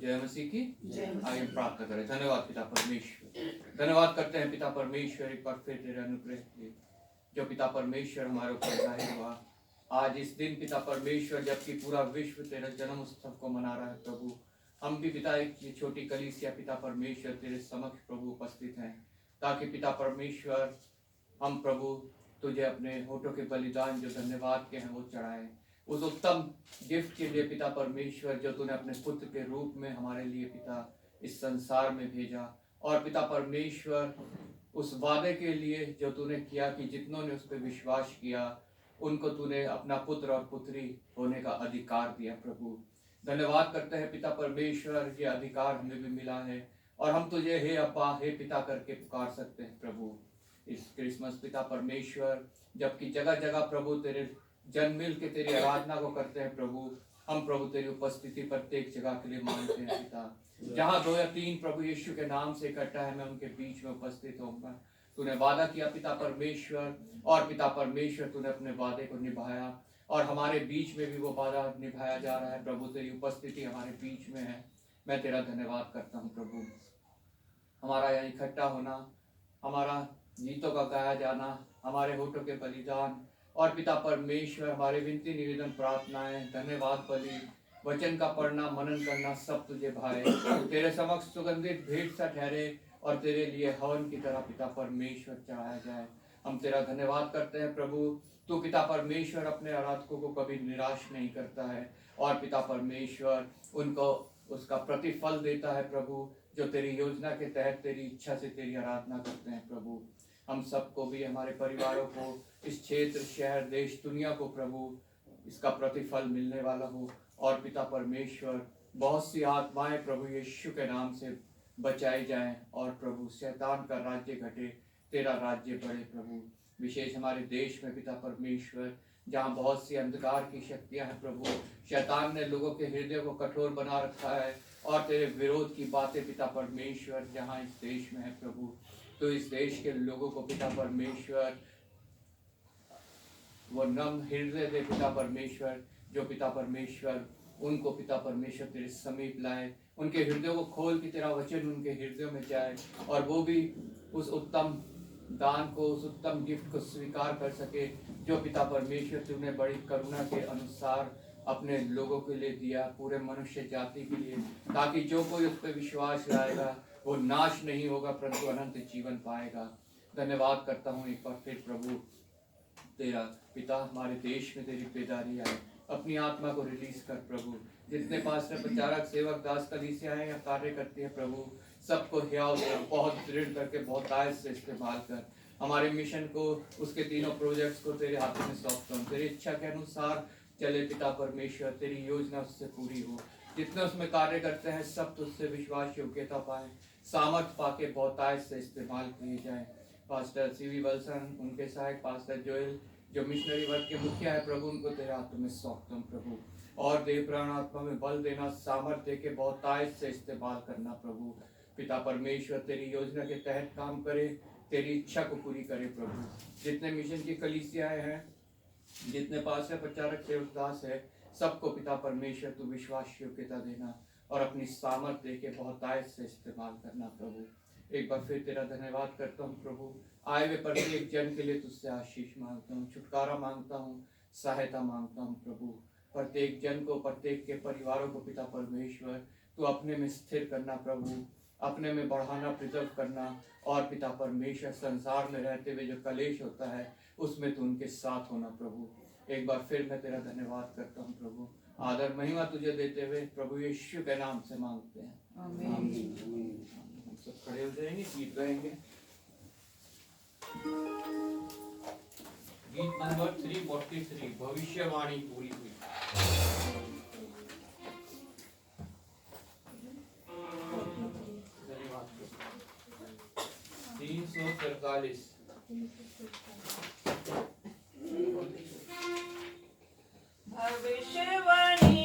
जय मसीह की जय मसीह। आइए प्रार्थना करें। धन्यवाद पिता परमेश्वर, धन्यवाद करते हैं पिता परमेश्वर एक बार फिर तेरे अनुग्रह के लिए जो पिता परमेश्वर हमारे ऊपर जाहिर हुआ आज इस दिन पिता परमेश्वर, जबकि पूरा विश्व तेरा जन्म उत्सव को मना रहा है प्रभु। हम भी पिता एक ये छोटी कलीसिया पिता परमेश्वर तेरे समक्ष प्रभु उपस्थित हैं, ताकि पिता परमेश्वर हम प्रभु तुझे अपने होठों के बलिदान जो धन्यवाद के हैं वो चढ़ाए, उस उत्तम गिफ्ट के लिए पिता परमेश्वर जो तूने अपने पुत्र के रूप में हमारे लिए पिता इस संसार में भेजा, और पिता परमेश्वर उस वादे के लिए जो तूने किया कि जितनों ने उस पर विश्वास किया उनको तूने अपना पुत्र और पुत्री होने का अधिकार दिया प्रभु। धन्यवाद करते हैं पिता परमेश्वर, ये अधिकार हमें भी मिला है और हम तुझे हे अब्बा हे पिता करके पुकार सकते हैं प्रभु। इस क्रिसमस पिता परमेश्वर, जबकि जगह जगह प्रभु तेरे जन मिल के तेरी आराधना को करते हैं प्रभु, हम प्रभु तेरी उपस्थिति प्रत्येक जगह के लिए मांगते हैं पिता। जहाँ 2 या 3 प्रभु यीशु के नाम से इकट्ठा है, मैं उनके बीच में उपस्थित होऊंगा। तूने वादा किया पिता परमेश्वर, और पिता परमेश्वर तूने अपने वादे को निभाया और हमारे बीच में भी वो वादा निभाया जा रहा है प्रभु। तेरी उपस्थिति हमारे बीच में है, मैं तेरा धन्यवाद करता हूँ प्रभु। हमारा यहाँ इकट्ठा होना, हमारा गीतों का गाया जाना, हमारे होठों के बलिदान और पिता परमेश्वर हमारे विनती निवेदन प्रार्थनाएं धन्यवाद बलि वचन का पढ़ना मनन करना सब तुझे भाए, तेरे समक्ष सुगंधित भेंट सा ठहरे और तेरे लिए हवन की तरह पिता परमेश्वर चढ़ाया जाए। हम तेरा धन्यवाद करते हैं प्रभु। तू पिता परमेश्वर अपने आराधकों को कभी निराश नहीं करता है और पिता परमेश्वर उनको उसका प्रतिफल देता है प्रभु, जो तेरी योजना के तहत तेरी इच्छा से तेरी आराधना करते हैं प्रभु। हम सबको भी, हमारे परिवारों को, इस क्षेत्र शहर देश दुनिया को प्रभु इसका प्रतिफल मिलने वाला हो और पिता परमेश्वर बहुत सी आत्माएं प्रभु यीशु के नाम से बचाई जाएं और प्रभु शैतान का राज्य घटे, तेरा राज्य बढ़े प्रभु। विशेष हमारे देश में पिता परमेश्वर जहाँ बहुत सी अंधकार की शक्तियां हैं प्रभु, शैतान ने लोगों के हृदय को कठोर बना रखा है और तेरे विरोध की बातें पिता परमेश्वर जहाँ इस देश में है प्रभु, तो इस देश के लोगों को पिता परमेश्वर वो नम हृदय दे पिता परमेश्वर, जो पिता परमेश्वर उनको पिता परमेश्वर तेरे समीप लाए, उनके हृदयों को खोल के तेरा वचन उनके हृदयों में जाए और वो भी उस उत्तम दान को, उस उत्तम गिफ्ट को स्वीकार कर सके जो पिता परमेश्वर तूने बड़ी करुणा के अनुसार अपने लोगों के लिए दिया, पूरे मनुष्य जाति के लिए, ताकि जो कोई उस पर विश्वास लाएगा वो नाश नहीं होगा परंतु अनंत जीवन पाएगा। धन्यवाद करता हूँ एक बार फिर प्रभु तेरा पिता, हमारे देश में तेरी बेदारी आए, अपनी आत्मा को रिलीज कर प्रभु। जितने पास्टर प्रचारक सेवक दास कलीसिया हैं या कार्य करती है प्रभु, सबको हियाव बहुत दृढ़ करके बहुत आयत से इस्तेमाल कर। हमारे मिशन को, उसके तीनों प्रोजेक्ट्स को तेरे हाथों में सौंपता हूँ, तेरी इच्छा के अनुसार चले पिता परमेश्वर, तेरी योजना उससे पूरी हो। जितने उसमें कार्य करते हैं सब तुझसे विश्वास योग्यता पाए, सामर्थ पाके बहुत आयत से इस्तेमाल किए जाए। पास्टर सीवी वल्सन, उनके सहायक पास्टर जोएल जो मिशनरी वर्ग के मुखिया है प्रभु, उनको तेरे हाथों में सौंपता हूँ प्रभु। और देव प्राण आत्मा में बल देना, सामर्थ्य के बहुत आयत से इस्तेमाल करना प्रभु। पिता परमेश्वर तेरी योजना के तहत काम करे, तेरी इच्छा को पूरी करे प्रभु। जितने मिशन की कलीसियाएं हैं, जितने पास्टर प्रचारक सेवक दास है, सबको पिता परमेश्वर तू विश्वास योग्यता देना और अपनी सामर्थ्य के बहुत आयत से इस्तेमाल करना प्रभु। एक बार फिर तेरा धन्यवाद करता हूँ प्रभु। आए हुए प्रत्येक जन के लिए तुझसे आशीष मांगता हूँ, छुटकारा मांगता हूँ, सहायता मांगता हूँ प्रभु। प्रत्येक जन को, प्रत्येक के परिवारों को पिता परमेश्वर तू अपने में स्थिर करना प्रभु, अपने में बढ़ाना, प्रिजर्व करना और पिता परमेश्वर संसार में रहते हुए जो कलेश होता है उसमें तू उनके साथ होना प्रभु। एक बार फिर मैं तेरा धन्यवाद करता हूँ प्रभु। आदर महिमा तुझे देते हुए प्रभु यीशु के नाम से मांगते हैं, आमीन। हम सब खड़े हो जाएंगे, गीत गाएंगे। गीत नंबर 343, भविष्यवाणी पूरी हुई। 343 भविष्यवाणी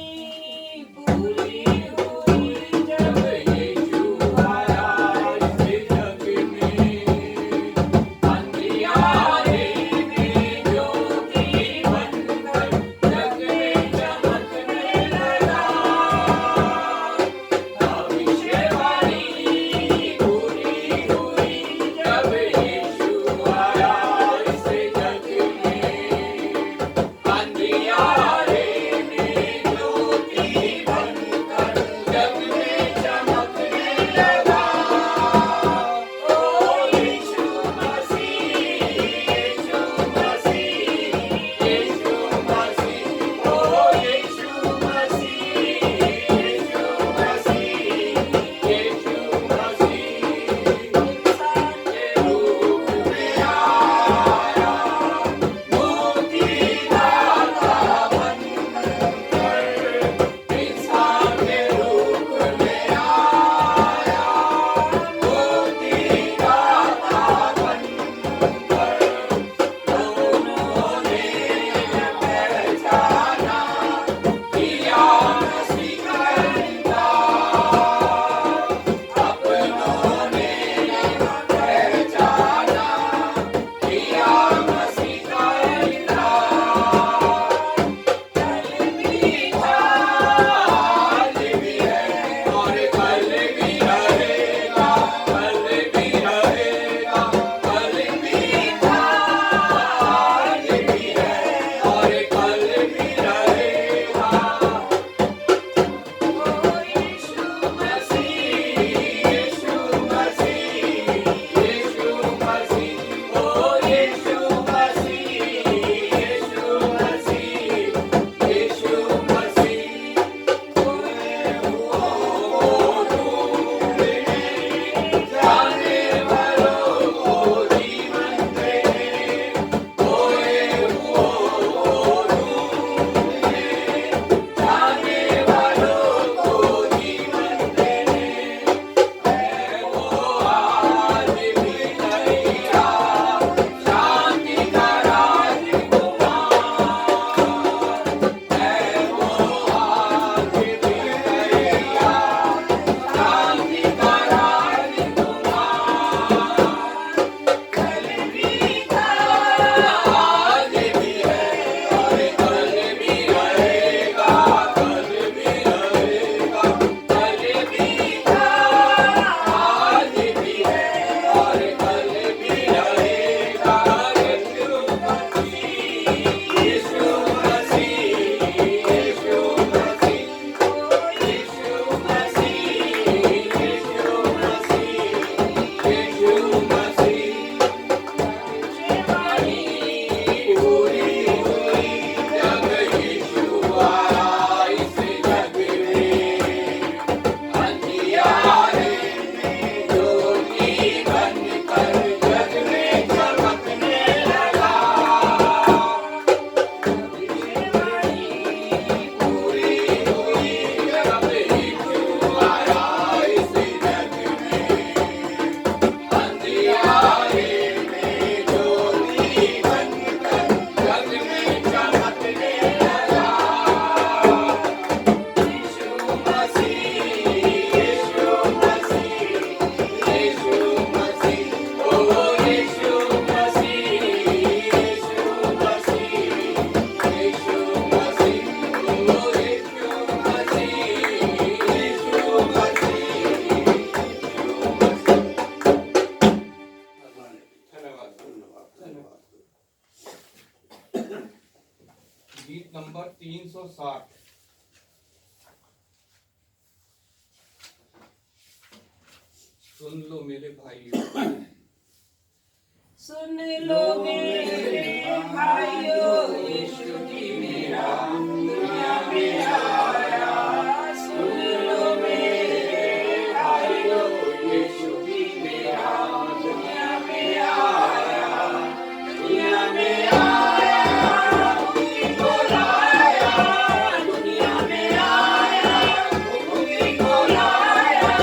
पूरी हुई जब यीशु आया इस जग में, अंधियारे में ज्योति बनकर जग में चमकने लगा। गीत नंबर 360। सुन लो मेरे भाइयों, सुन लो मेरे भाइयों, यीशु जी मेरा दुनिया में आया। सुन लो मेरे भाइयों, यीशु जी मेरा दुनिया में आया। दुनिया में आया, मुक्ति को लाया। दुनिया में आया, मुक्ति को लाया।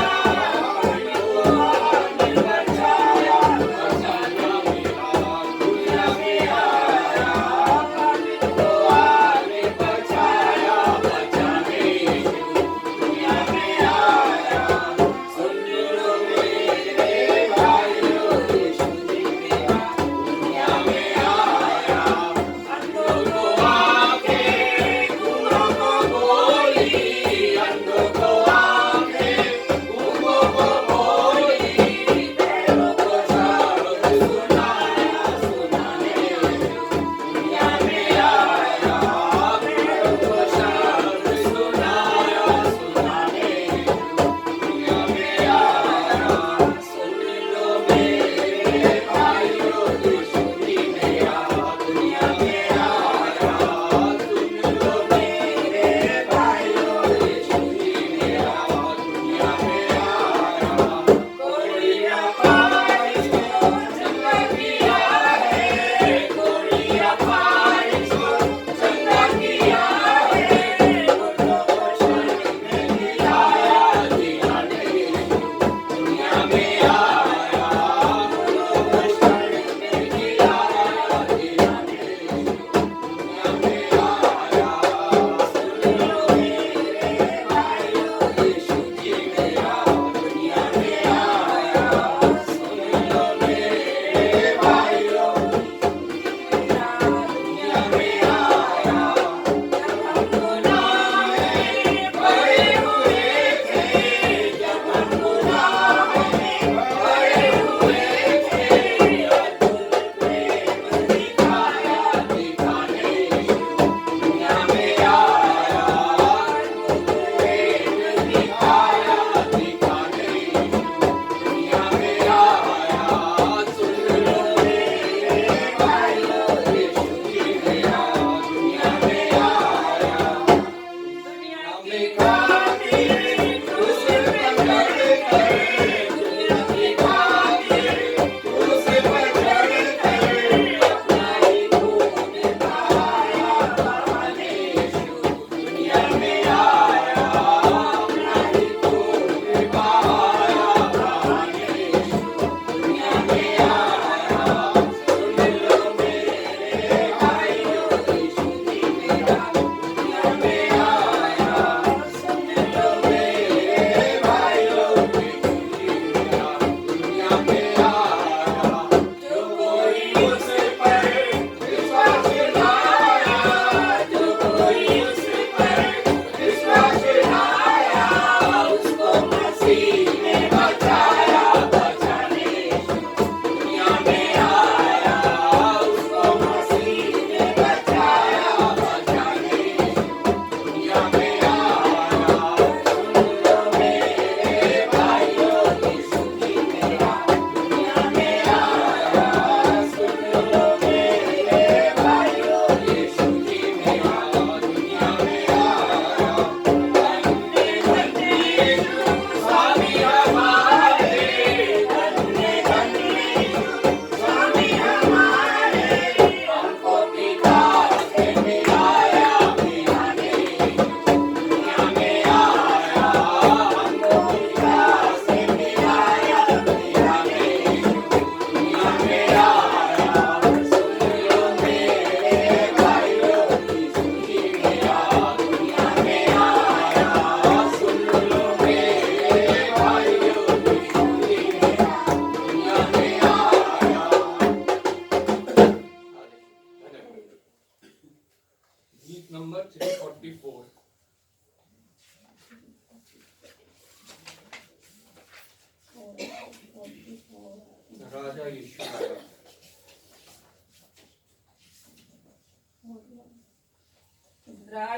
बचाया, बचाया मेरा। दुनिया में आया, को आगे बचाया, बचाने यीशु दुनिया में आया। सुन लो मेरे भाइयों, यीशु जी मेरा दुनिया में आया। अंधों को आंखें, गूंगों को बोली। अंधों को आंखें, गूंगों को बोली। पैरों को शब्द सुनाया, सुनाने यीशु दुनिया में आया। पैरों को शब्द सुनाया, सुनाने यीशु दुनिया में आया। सुन लो मेरे भाइयों, यीशु जी मेरा दुनिया में आया। सुन लो मेरे भाइयों, यीशु जी मेरा दुनिया में आया। कोई अपार इसको चंगा किया है। कोई अपार इसको चंगा किया है। मुर्दों को शरीर में जिलाया, जिलाने यीशु दुनिया में आया। मुर्दों को शरीर में जिलाया, जिलाने यीशु दुनिया में आया। सुन लो मेरे भाइयों, यीशु जी मेरा दुनिया में आया। सुन लो मेरे भाइयों, मेरा दुनिया में आया। जब हम गुनाह में पड़े हुए थे, जब हम गुनाह में पड़े हुए थे, अद्भुत प्रेम दिखाया, दिखाने यीशु दुनिया में आया। अद्भुत प्रेम दिखाया, दिखाने यीशु दुनिया में आया। सुन लो मेरे भाइयों, यीशु जी मेरा दुनिया में आया। दुनिया की खातिर क्रूस पर चढ़कर, दुनिया की खातिर क्रूस पर चढ़कर अपना ही खून बहाया, बहाने यीशु दुनिया में आया। अपना ही खून बहाया, बहाने यीशु दुनिया में आया। सुन लो मेरे भाइयों, यीशु जी मेरा दुनिया में आया। सुन लो मेरे भाइयों, यीशु जी मेरा दुनिया में आया। जो कोई उस पर विश्वास लाया, जो कोई उस पर विश्वास लाया, उसको मसीह ने बचाया, बचाने यीशु दुनिया में आया। उसको मसीह ने बचाया, बचाने यीशु दुनिया में आया। सुन लो मेरे भाइयों, यीशु जी मेरा दुनिया में आया। सुन लो मेरे भाइयों, यीशु जी मेरा दुनिया में आया। धन्य धन्य यीशु स्वामी हमारे, धन्य धन्य यीशु स्वामी हमारे। हमको पिता से मिलाया, मिलाने यीशु दुनिया में आया। हमको पिता से मिलाया, मिलाने यीशु दुनिया में आया। सुन लो मेरे भाइयों, यीशु जी मेरा दुनिया में आया। सुन लो मेरे भाइयों, यीशु जी मेरा दुनिया में आया। गीत नंबर 344। राजा यीशु आया।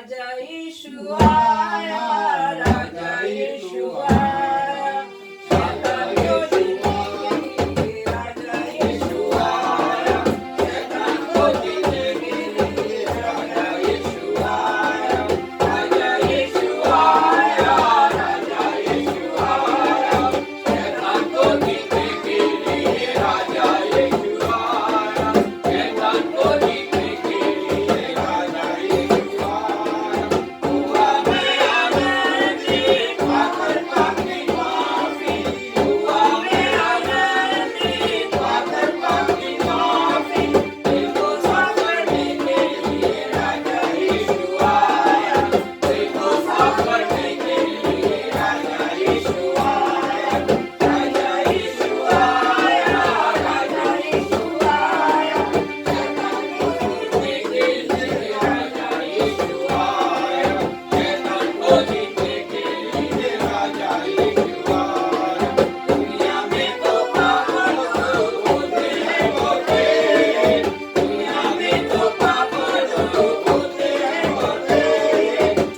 राजा यीशु आया, राजा यीशु आया, शैतान को जीतने के लिए राजा यीशु आया, शैतान को जीतने के लिए राजा यीशु आया, राजा यीशु आया, राजा यीशु आया, शैतान को जीतने के लिए राजा यीशु आया, शैतान को जीतने के लिए राजा यीशु आया। हुआ मैं आनंदित पाकर पापी माफी, हुआ मैं आनंदित पाकर पापी माफी, दिल को साफ करने के लिए राजा यीशु आया, दिल को साफ करने के लिए राजा यीशु आया, राजा यीशु आया, राजा यीशु आया, शैतान को जीतने के लिए राजा यीशु आया, शैतान को जीतने के लिए राजा यीशु आया। दुनिया में तो पागल लोग होते हैं होते, दुनिया में तो पागल लोग होते हैं होते,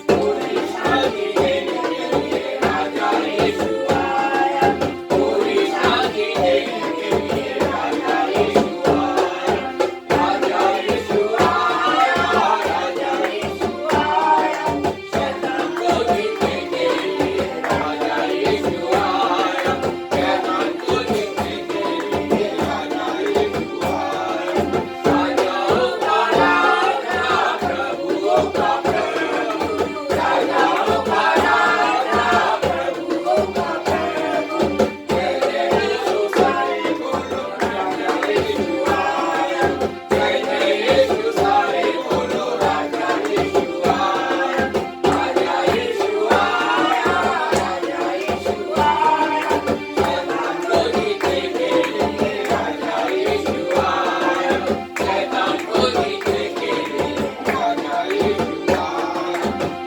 पूरी शादी देने के लिए राजा यीशु आया, पूरी शादी देने के लिए राजा यीशु आया, राजा यीशु आया, राजा यीशु आया, शैतान को जीतने के लिए राजा यीशु आया, शैतान को जीतने के लिए राजा यीशु आया। राजाओं का राजा, प्रभुओं का प्रभु, राजाओं का राजा, प्रभुओं का प्रभु, जय जय यीशु सारे बोलो राजा यीशु आया, जय जय यीशु सारे बोलो राजा यीशु आया, राजा यीशु आया, राजा यीशु आया, शैतान को जीतने के लिए राजा यीशु आया, शैतान को जीतने के लिए राजा यीशु आया।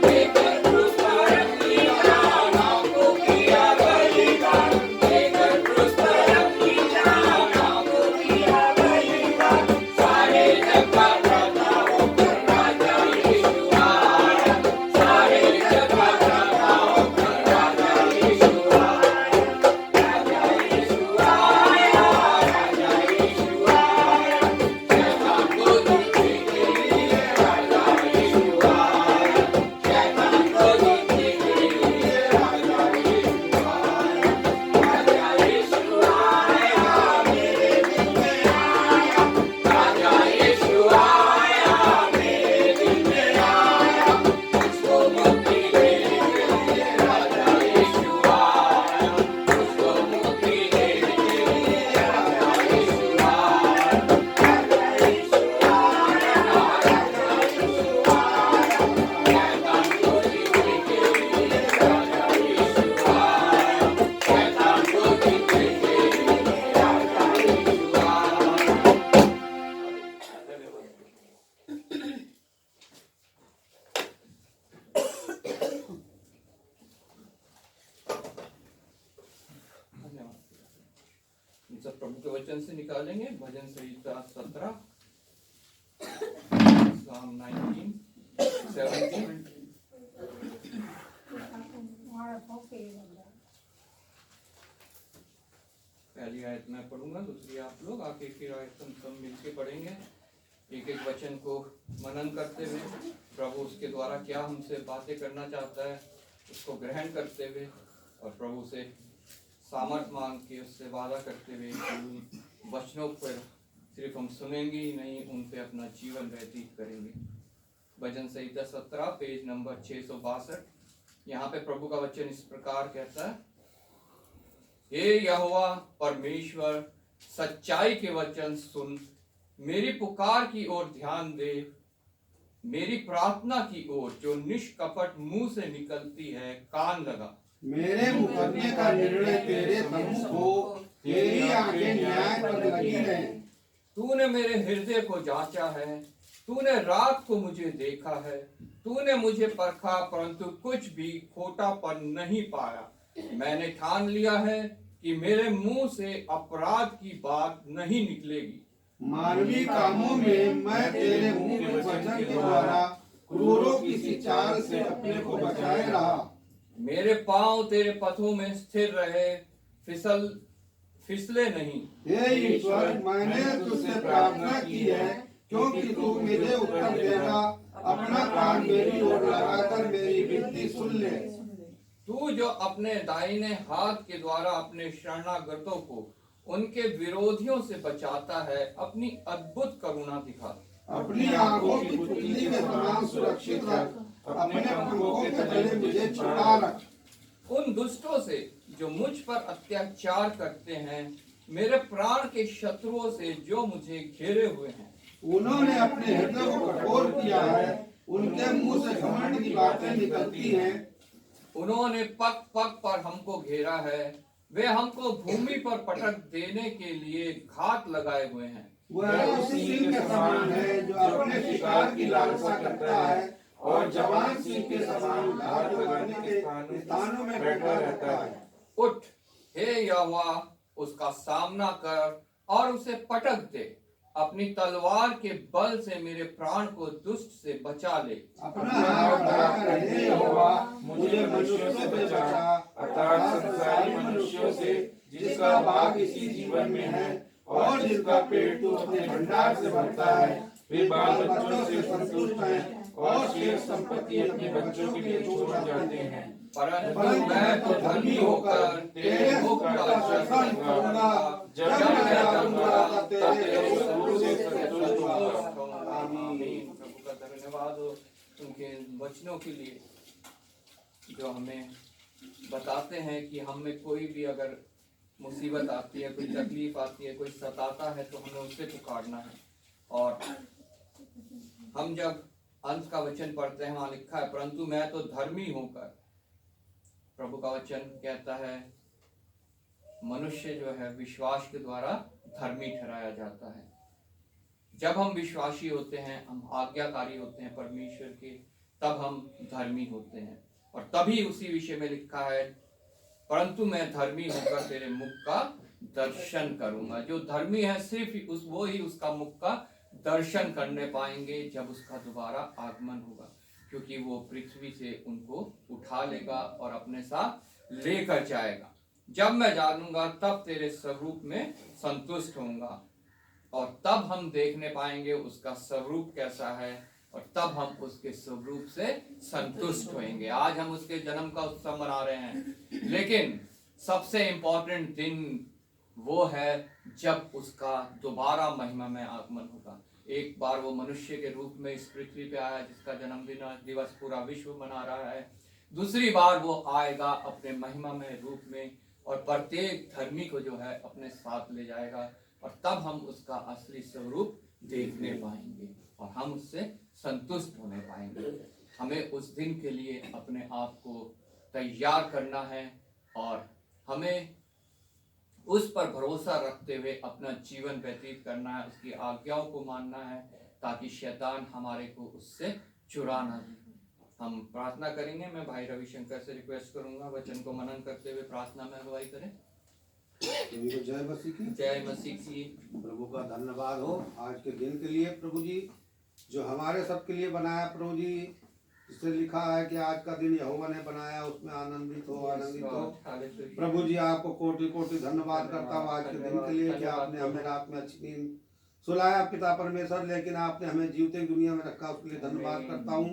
लेकर क्रूस पर अपनी जान आपको किया बलिदान, लेकर क्रूस पर अपनी जान आपको किया बलिदान, सारे जग का प्रभु होकर राजा यीशु आया, सारे जग का प्रभु होकर राजा यीशु आया, राजा यीशु आया, राजा यीशु आया, शैतान को जीतने के लिए राजा यीशु आया, शैतान को जीतने के लिए राजा यीशु आया, राजा यीशु आया, मेरे दिल में आया, राजा यीशु आया, मेरे दिल में आया, मुझको मुक्ति देने के लिए राजा यीशु आया, मुझको मुक्ति देने के लिए राजा यीशु आया, राजा यीशु आया, राजा यीशु आया, शैतान को जीतने के लिए राजा यीशु आया, शैतान को जीतने के लिए राजा यीशु आया। धन्यवाद। हम सब प्रभु के वचन से निकालेंगे भजन संहिता 17, Psalm 19, 17। पहली आयत मैं पढ़ूंगा, दूसरी आप लोग, आगे की आयत हम सब मिलके पढ़ेंगे। एक एक वचन को मनन करते हुए प्रभु उसके द्वारा क्या हमसे बातें करना चाहता है उसको ग्रहण करते हुए और प्रभु से सामर्थ मांग के उससे वादा करते हुए कि उन वचनों पर सिर्फ हम सुनेंगे ही नहीं, उन पे अपना जीवन व्यतीत करेंगे। भजन संहिता 17 पेज नंबर 662। यहाँ पे प्रभु का वचन इस प्रकार कहता है, हे यहोवा परमेश्वर, सच्चाई के वचन सुन, मेरी पुकार की ओर ध्यान दे, मेरी प्रार्थना की ओर जो निष्कपट मुंह से निकलती है कान लगा। मेरे मुकदमे का निर्णय तेरे तम्बू को, तेरी आंखें न्याय पर लगी हैं। तूने मेरे हृदय को जांचा है, तूने रात को मुझे देखा है, तूने मुझे परखा परंतु कुछ भी खोटापन नहीं पाया। मैंने ठान लिया है कि मेरे मुंह से अपराध की बात नहीं निकलेगी। मानवीय कामों में मैं तेरे मुंह के वचन के द्वारा क्रूरों की सी चाल से अपने को बचाए रहा। मेरे पांव तेरे पथों में स्थिर रहे, फिसले नहीं। हे ईश्वर, मैंने तुझसे प्रार्थना की है, क्योंकि तू मुझे उत्तर देगा। अपना कान मेरी ओर लगाकर मेरी विनती सुन ले। तू जो अपने दाहिने हाथ के द्वारा अपने शरणागतों को उनके विरोधियों से बचाता है, अपनी अद्भुत करुणा दिखा। अपनी आंखों की पुतली के समान सुरक्षित रख। अपने पंखों के तले मुझे छुपा रख। उन दुष्टों से जो मुझ पर अत्याचार करते हैं, मेरे प्राण के शत्रुओं से जो मुझे घेरे हुए हैं। उन्होंने अपने हृदय को कठोर किया है, उनके मुंह से घमंड की बातें निकलती हैं। उन्होंने पग पग पर हमको घेरा है, वे हमको भूमि पर पटक देने के लिए घात लगाए हुए हैं। वह उस सिंह के समान है जो अपने शिकार की लालसा करता है और जवान सिंह के समान घात लगाने के स्थानों में बैठा रहता है। उठ हे यहोवा, उसका सामना कर और उसे पटक दे। अपनी तलवार के बल से मेरे प्राण को दुष्ट से बचा ले। अपना हाथ बढ़ाकर हे यहोवा, मुझे मनुष्यों से बचा, अर्थात संसारी मनुष्यों से, जिसका भाग इसी जीवन में है और जिसका पेट तू अपने भंडार से भरता है। वे बाल बच्चों से संतुष्ट हैं और शेष संपत्ति अपने बच्चों के लिए छोड़ जाते हैं। परंतु मैं तो धर्मी होकर तेरे मुख का दर्शन करूंगा। जब मैं जाऊंगा तेरे स्वरूप से संतुष्ट होऊंगा। आमीन। प्रभु का धन्यवाद हो उनके वचनों के लिए, जो हमें बताते हैं कि हम में कोई भी अगर मुसीबत आती है, कोई तकलीफ आती है, कोई सताता है, तो हमें उससे पुकारना है। और हम जब अंत का वचन पढ़ते हैं, वहां लिखा है, परंतु मैं तो धर्मी होकर, प्रभु का वचन कहता है मनुष्य जो है विश्वास के द्वारा धर्मी ठहराया जाता है। जब हम विश्वासी होते हैं, हम आज्ञाकारी होते हैं परमेश्वर के, तब हम धर्मी होते हैं। और तभी उसी विषय में लिखा है, परंतु मैं धर्मी होकर तेरे मुख का दर्शन करूंगा। जो धर्मी है सिर्फ वो ही उसका मुख का दर्शन करने पाएंगे जब उसका दोबारा आगमन होगा, क्योंकि वो पृथ्वी से उनको उठा लेगा और अपने साथ लेकर जाएगा। जब मैं जानूंगा तब तेरे स्वरूप में संतुष्ट होऊंगा, और तब हम देखने पाएंगे उसका स्वरूप कैसा है, और तब हम उसके स्वरूप से संतुष्ट होंगे। आज हम उसके जन्म का उत्सव मना रहे हैं, लेकिन सबसे इंपॉर्टेंट दिन वो है जब उसका दोबारा महिमा में आगमन होगा। एक बार वो मनुष्य के रूप में इस पृथ्वी पे आया, जिसका जन्मदिन दिवस पूरा विश्व मना रहा है। दूसरी बार वो आएगा अपने महिमा में रूप में, और प्रत्येक धर्मी को जो है अपने साथ ले जाएगा, और तब हम उसका असली स्वरूप देखने पाएंगे और हम उससे संतुष्ट होने पाएंगे। हमें उस दिन के लिए अपने आप को तैयार करना है, और हमें उस पर भरोसा रखते हुए अपना जीवन व्यतीत करना है, उसकी आज्ञाओं को मानना है, ताकि शैतान हमारे को उससे चुरा ना दे। हम प्रार्थना करेंगे। मैं भाई रविशंकर से रिक्वेस्ट करूंगा वचन को मनन करते हुए प्रार्थना में अगुवाई करें। जय मसीह की। जय मसीह की। प्रभु का धन्यवाद हो आज के दिन के लिए प्रभु जी, जो हमारे सबके लिए बनाया प्रभु जी। इससे लिखा है कि आज का दिन यहोवा ने बनाया, उसमें आनंदित हो, आनंदित हो। प्रभु जी आपको कोटि कोटि धन्यवाद करता हूँ आज के दिन के लिए कि आपने हमें रात में अच्छी नींद सुलाया पिता परमेश्वर, लेकिन आपने हमें जीवते दुनिया में रखा, उसके लिए धन्यवाद करता हूँ।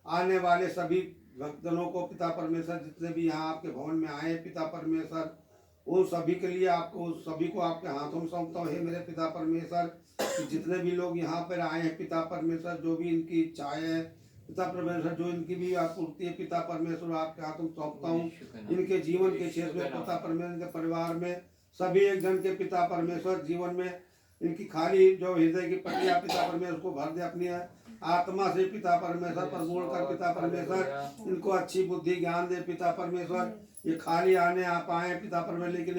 आने वाले सभी भक्तजनों को पिता परमेश्वर, जितने भी यहाँ आपके भवन में आए पिता परमेश्वर, उन सभी के लिए आपको सभी को आपके हाथों में सौंपता हूँ। हे मेरे पिता परमेश्वर, जितने भी लोग यहाँ पर आए हैं पिता परमेश्वर, जो भी इनकी इच्छाएं हैं पिता परमेश्वर, जो इनकी भी आपूर्ति है पिता परमेश्वर, आपके हाथों में सौंपता हूँ। इनके जीवन के क्षेत्र में पिता परमेश्वर, के परिवार में सभी एक जन के पिता परमेश्वर जीवन में इनकी खाली जो हृदय की पटिया पिता परमेश्वर को भर दे, अपनी आत्मा से पिता परमेश्वर पर पूर्ण कर पिता परमेश्वर, इनको अच्छी बुद्धि ज्ञान दे पिता परमेश्वर। ये खाली आने आ पाए पिता परमेश्वर, लेकिन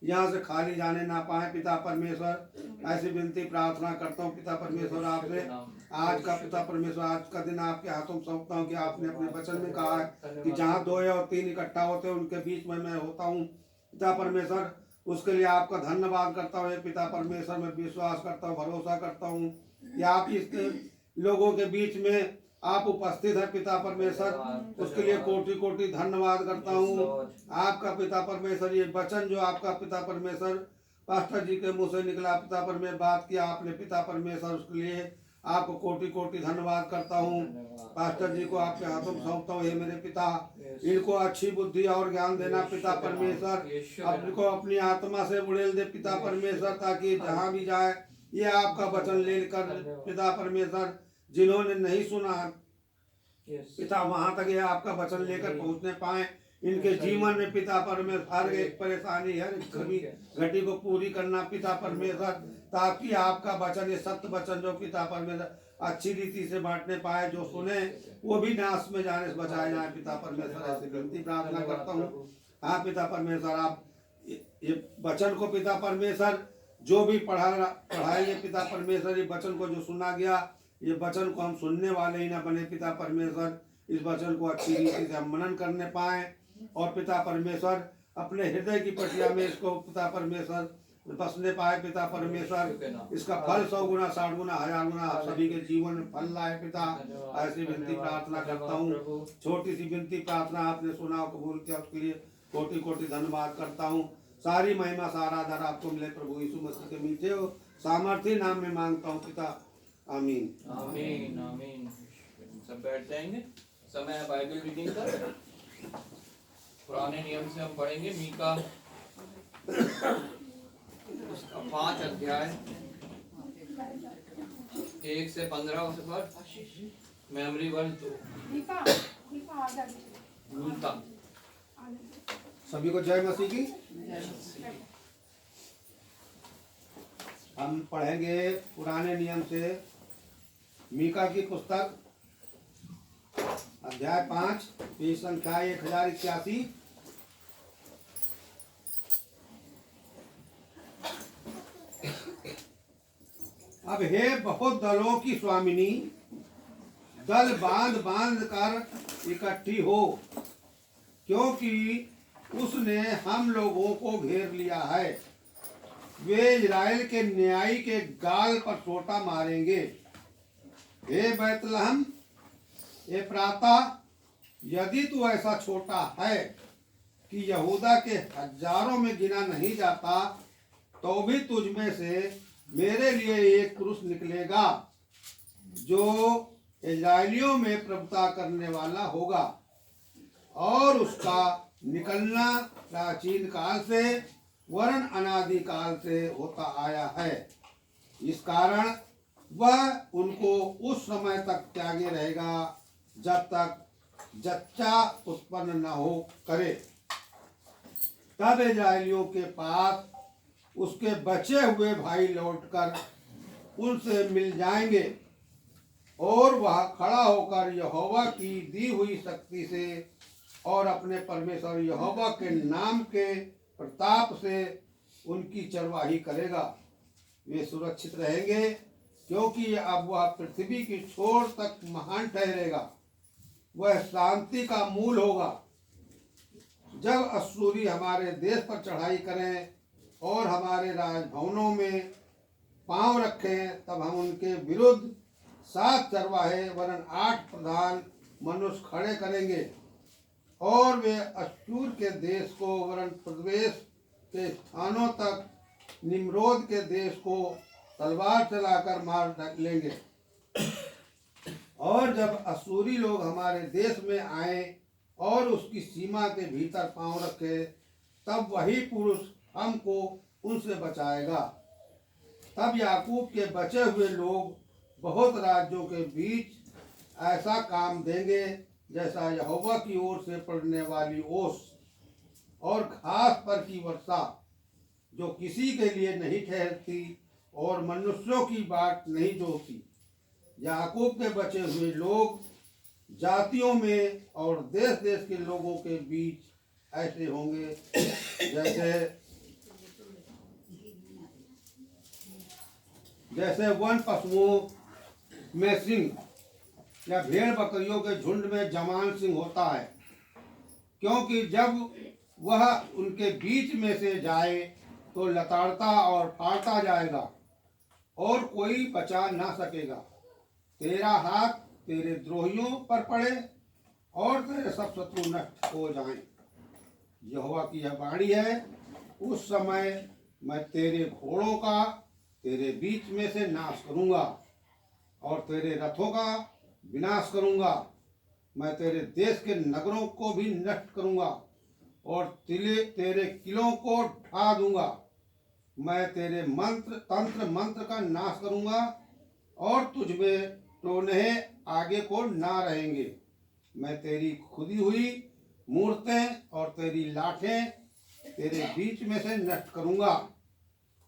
यहाँ से खाली जाने ना पाए पिता परमेश्वर। ऐसी विनती प्रार्थना करता हूँ पिता परमेश्वर आपसे। आज का पिता परमेश्वर, आज का दिन आपके हाथों में सौंपता हूँ कि आपने अपने वचन में कहा है कि जहाँ 2 या 3 इकट्ठा होते हैं उनके बीच में मैं होता हूँ पिता परमेश्वर। उसके लिए आपका धन्यवाद करता हूँ पिता परमेश्वर। मैं विश्वास करता हूँ, भरोसा करता हूँ कि आप इस लोगों के बीच में आप उपस्थित हैं पिता परमेश्वर, उसके लिए कोटि कोटि धन्यवाद करता हूँ। आपका पिता परमेश्वर ये वचन जो आपका पिता परमेश्वर पास्टर जी के मुंह से निकला पिता परमेश्वर, बात किया आपने पिता परमेश्वर, उसके लिए आपको कोटि कोटि धन्यवाद करता हूँ। पास्टर जी को आपके हाथों में सौंपता हूँ। हे मेरे पिता, इनको अच्छी बुद्धि और ज्ञान देना पिता परमेश्वर, अपने अपनी आत्मा से उड़ेल दे पिता परमेश्वर, ताकि जहाँ भी जाए ये आपका वचन लेकर पिता परमेश्वर, जिन्होंने नहीं सुना पिता वहां तक ये आपका वचन लेकर पहुंचने पाए। इनके जीवन में पिता परमेश्वर हर एक परेशानी, हर एक घटी को पूरी करना पिता परमेश्वर, ताकि आपका वचन, ये सत्य वचन जो पिता परमेश्वर अच्छी रीति से बांटने पाए, जो सुने वो भी नाश में जाने से बचाए जाए पिता परमेश्वर। ऐसी विनती प्रार्थना करता हूँ। हाँ पिता परमेश्वर, आप ये वचन को पिता परमेश्वर जो भी पढ़ाएंगे पिता परमेश्वर, ये वचन को जो सुना गया, ये वचन को हम सुनने वाले ही ना बने पिता परमेश्वर, इस वचन को अच्छी रीति से हम मनन करने पाए और पिता परमेश्वर अपने हृदय की पटिया में इसको पिता परमेश्वर बसने पाए पिता परमेश्वर। इसका फल 100 गुना 60 गुना 1000 गुना सभी के जीवन में फल लाए पिता। ऐसी विनती प्रार्थना करता हूँ। छोटी सी विनती प्रार्थना आपने सुना और कबूल किया, उसके लिए कोटि कोटि धन्यवाद करता हूँ। सारी महिमा सारा आधार आपको मिले प्रभु यीशु मसीह के मीठे हो सामर्थ्य नाम में मांगता हूँ पिता, आमीन आमीन आमीन। सब बैठ जाएंगे। समय है बाइबल रीडिंग का। पुराने नियम से हम पढ़ेंगे मीका उसका 5 अध्याय 1 से 15 उस पर मेमोरी वर्ड 2 मीका। सभी को जय मसीह की। हम पढ़ेंगे पुराने नियम से मीका की पुस्तक अध्याय 5 पेज संख्या 1081। अब हे बहुत दलों की स्वामिनी, दल बांध बांध कर इकट्ठी हो, क्योंकि उसने हम लोगों को घेर लिया है। वे इजराइल के न्यायी के गाल पर सोटा मारेंगे। हे बैतलहम ए प्राता, यदि तू ऐसा छोटा है कि यहूदा के हजारों में गिना नहीं जाता, तो भी तुझ में से मेरे लिए एक पुरुष निकलेगा जो इजराइलियों में प्रभुता करने वाला होगा, और उसका निकलना प्राचीन काल से वरन अनादि काल से होता आया है। इस कारण वह उनको उस समय तक त्यागे रहेगा जब तक जच्चा उत्पन्न न हो करे। तब इजराइलियों के पास उसके बचे हुए भाई लौटकर उनसे मिल जाएंगे, और वह खड़ा होकर यहोवा की दी हुई शक्ति से और अपने परमेश्वर यहोवा के नाम के प्रताप से उनकी चरवाही करेगा। वे सुरक्षित रहेंगे, क्योंकि अब वह पृथ्वी की छोर तक महान ठहरेगा। वह शांति का मूल होगा। जब अश्शूरी हमारे देश पर चढ़ाई करें और हमारे राजभवनों में पांव रखें, तब हम उनके विरुद्ध 7 चरवाहे वरन 8 प्रधान मनुष्य खड़े करेंगे, और वे अश्शूर के देश को वरन प्रदेश के स्थानों तक निम्रोद के देश को तलवार चलाकर मार लेंगे। और जब अश्शूरी लोग हमारे देश में आए और उसकी सीमा के भीतर पांव रखे, तब वही पुरुष हमको उनसे बचाएगा। तब याकूब के बचे हुए लोग बहुत राज्यों के बीच ऐसा काम देंगे जैसा यहोवा की ओर से पड़ने वाली ओस और घास पर की वर्षा, जो किसी के लिए नहीं ठहरती और मनुष्यों की बाट नहीं जोती। याकूब के बचे हुए लोग जातियों में और देश देश के लोगों के बीच ऐसे होंगे जैसे वन पशुओं में सिंह या भेड़ बकरियों के झुंड में जवान सिंह होता है, क्योंकि जब वह उनके बीच में से जाए तो लताड़ता और फाड़ता जाएगा और कोई बचा ना सकेगा। तेरा हाथ तेरे द्रोहियों पर पड़े और तेरे सब शत्रु नष्ट हो जाएं। यहोवा की यह वाणी है, उस समय मैं तेरे घोड़ों का तेरे बीच में से नाश करूंगा और तेरे रथों का विनाश करूंगा। मैं तेरे देश के नगरों को भी नष्ट करूंगा और तेरे किलों को ढा दूंगा। मैं तेरे मंत्र तंत्र मंत्र का नाश करूंगा और तुझमें टोनहे आगे को ना रहेंगे। मैं तेरी खुदी हुई मूर्तें और तेरी लाठें तेरे बीच में से नष्ट करूंगा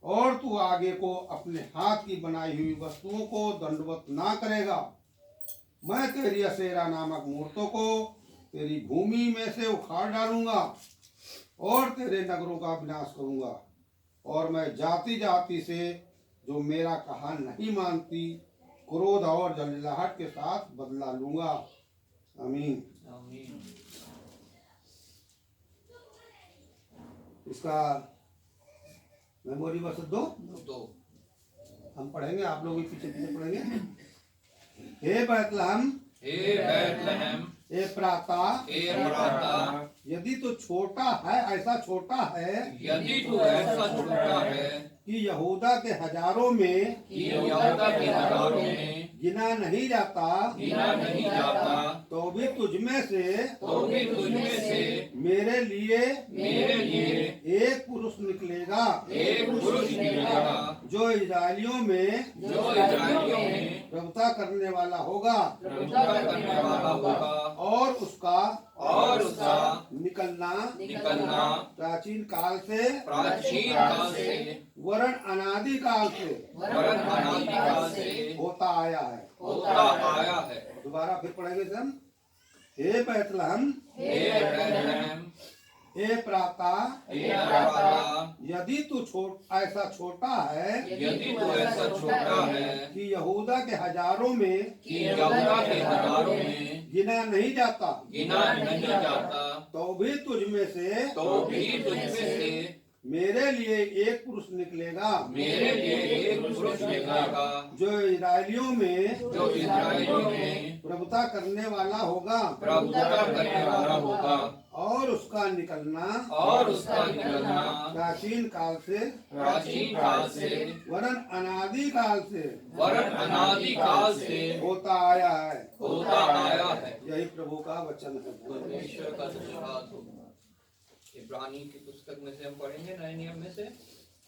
और तू आगे को अपने हाथ की बनाई हुई वस्तुओं को दंडवत ना करेगा। मैं तेरी असेरा नामक मूर्तों को तेरी भूमि में से उखाड़ डालूंगा और तेरे नगरों का विनाश करूंगा और मैं जाति जाति से जो मेरा कहा नहीं मानती क्रोध और जलजलाहट के साथ बदला लूंगा। आमीन। आमीन। इसका मेमोरी वर्ष 2 हम पढ़ेंगे, आप लोग भी पीछे पीछे पढ़ेंगे। हे बैतलहम एफ्राता यदि तो छोटा है, ऐसा छोटा है यदि तू ऐसा छोटा है कि यहूदा के हजारों में गिना नहीं जाता तो भी तुझमें से मेरे लिए एक पुरुष निकलेगा जो इस्राएलियों में प्रभुता करने वाला होगा और उसका निकलना प्राचीन काल से वरण अनादि काल से होता आया है। दोबारा फिर पढ़ेंगे हम। हे बैतलहम एफ्राता यदि तू ऐसा छोटा है कि यहूदा के हजारों में गिना नहीं जाता तो भी तुझ में से मेरे लिए एक पुरुष निकलेगा जो इस्राएलियों में प्रभुता करने वाला होगा और उसका निकलना प्राचीन काल से वरन अनादि काल से होता आया है। यही प्रभु का वचन है। परमेश्वर का धन्यवाद हो। इब्रानी की पुस्तक में से हम पढ़ेंगे नए नियम में से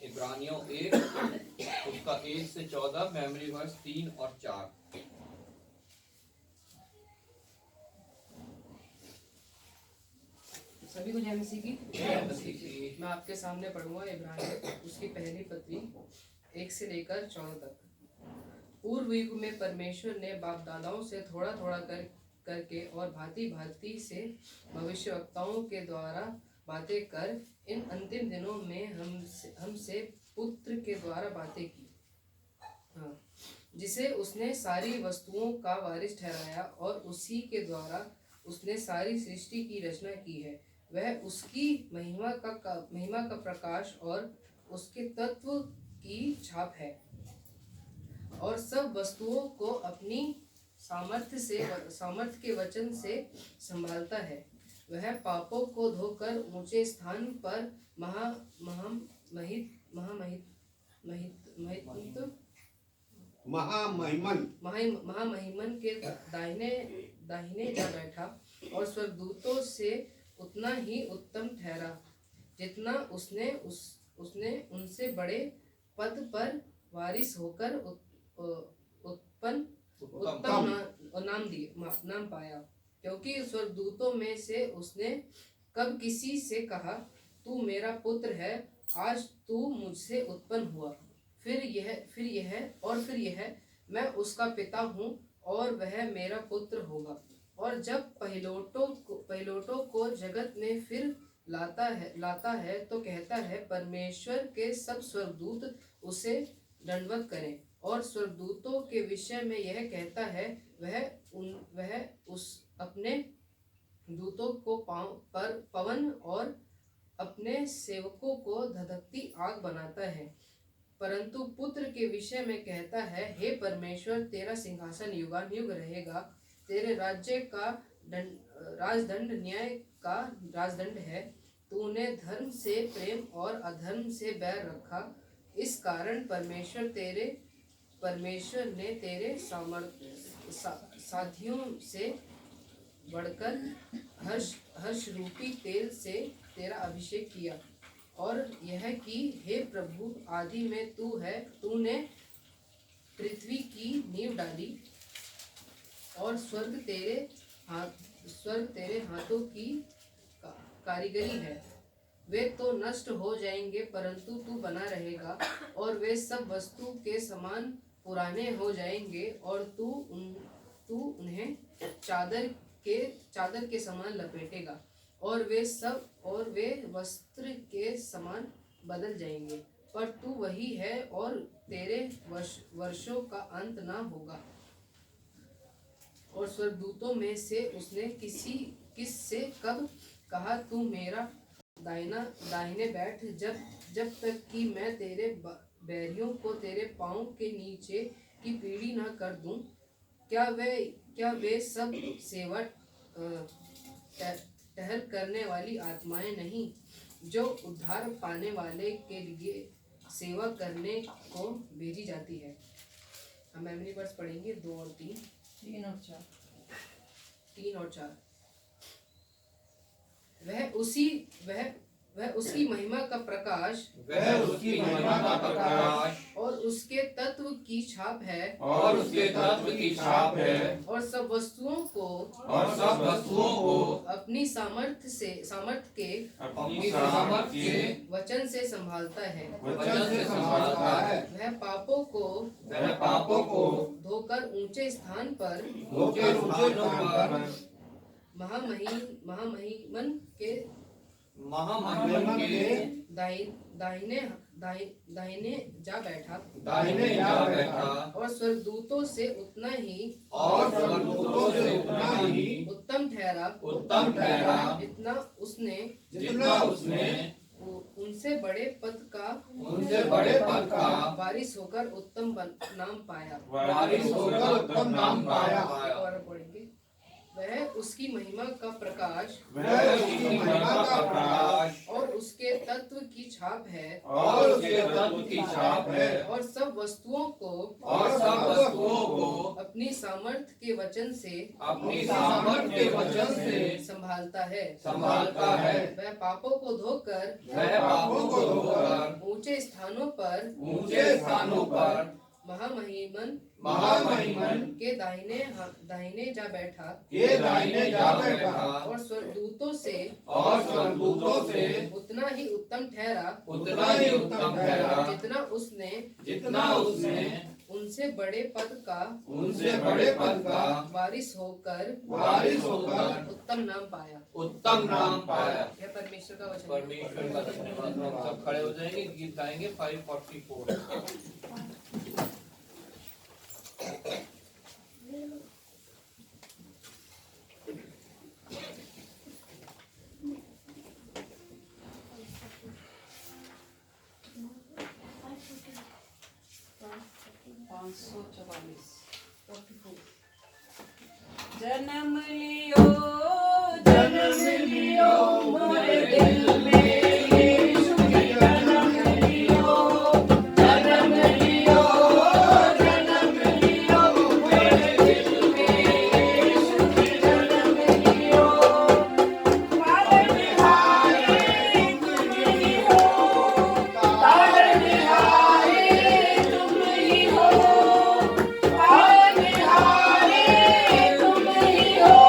इब्रानियों 1 उसका 1 से 14 मेमोरी वर्स 3 और 4। सभी को जय मसीह की। मैं आपके सामने पढ़ूंगा इब्रानियों उसकी पहली पत्री 1 से लेकर 14 तक। पूर्व युग में परमेश्वर ने बाप दादाओं से थोड़ा थोड़ा करके और भांति भांति से भविष्यवक्ताओं के द्वारा बातें कर इन अंतिम दिनों में हमसे पुत्र के द्वारा बातें की। हाँ, जिसे उसने सारी वस्तुओं का वारिस ठहराया और उसी के द्वारा उसने सारी सृष्टि की रचना की है। वह उसकी महिमा का प्रकाश और उसके तत्व की छाप है और सब वस्तुओं को अपनी सामर्थ्य के वचन से संभालता है। वह पापों को धोकर ऊंचे स्थान पर महामहिमन के दाहिने जा बैठा और स्वर्गदूतों से उतना ही उत्तम ठहरा जितना उसने उनसे बड़े पद पर वारिस होकर उत्तम नाम पाया। क्योंकि स्वर्गदूतों में से उसने कब किसी से कहा तू मेरा पुत्र है, आज तू मुझसे उत्पन्न हुआ। फिर यह मैं उसका पिता हूँ और वह मेरा पुत्र होगा। और जब पहिलोटों को जगत में फिर लाता है तो कहता है परमेश्वर के सब स्वर्गदूत उसे दंडवत करें। और स्वर्गदूतों के विषय में यह कहता है वह उस अपने दूतों को पवन और अपने सेवकों को धधकती आग बनाता है। परंतु पुत्र के विषय में कहता है हे परमेश्वर तेरा सिंहासन युगानुयुग रहेगा तेरे राज्य का राजदंड न्याय का राजदंड है। तूने धर्म से प्रेम और अधर्म से बैर रखा। इस कारण परमेश्वर ने तेरे साथियों से बढ़कर हर्ष रूपी तेल से तेरा अभिषेक किया और यह कि हे प्रभु, आदि में तू है। तूने पृथ्वी की नींव डाली और स्वर्ग तेरे हाथों की कारीगरी है। वे तो नष्ट हो जाएंगे परंतु तू बना रहेगा, और वे सब वस्तु के समान पुराने हो जाएंगे, और तू उन्हें चादर के समान लपेटेगा, और वे वस्त्र के समान बदल जाएंगे। पर तू वही है और तेरे वर्षों का अंत ना होगा। और स्वर्गदूतों में से उसने किस से कब कहा, तू मेरा दाहिने बैठ, जब तक कि मैं तेरे बैरियों को तेरे पांव के नीचे की पीढ़ी न कर दूं। क्या वे सब सेवा टहल करने वाली आत्माएं नहीं, जो उद्धार पाने वाले के लिए सेवा करने को भेजी जाती है। हम मेमोरी वर्स पढ़ेंगे 2 और 3, 3 और 4। वह उसकी महिमा का प्रकाश और उसके तत्व की छाप है, और सब वस्तुओं को अपनी सामर्थ्य के वचन से संभालता है। वह पापों को धोकर ऊंचे स्थान पर महामहिमन के दाहिने जा बैठा, और स्वर्गदूतों से उतना ही उत्तम ठहरा, जितना उसने उनसे बड़े पद का वारिस होकर उत्तम नाम पाया। और पढ़ेंगे, वह उसकी महिमा का प्रकाश और उसके तत्व की छाप है, और सब वस्तुओं को अपनी सामर्थ्य के वचन से संभालता है। वह पापों को धोकर ऊंचे स्थानों पर महामहिमन के दाहिने जा बैठा, और स्वर्गदूतों से उतना ही उत्तम ठहरा, जितना उसने उनसे बड़े पद का वारिस होकर उत्तम नाम पाया। यह परमेश्वर का वचन। सब खड़े हो जाएंगे, गीत गाएंगे 544। जन्म लियो मोरे दिल में, यीशु की जन्म लियो मोरे दिल में, यीशु की जन्म लियो। पालनहारे तुम ही हो, पालनहारे तुम ही हो, पालनहारे तुम ही हो।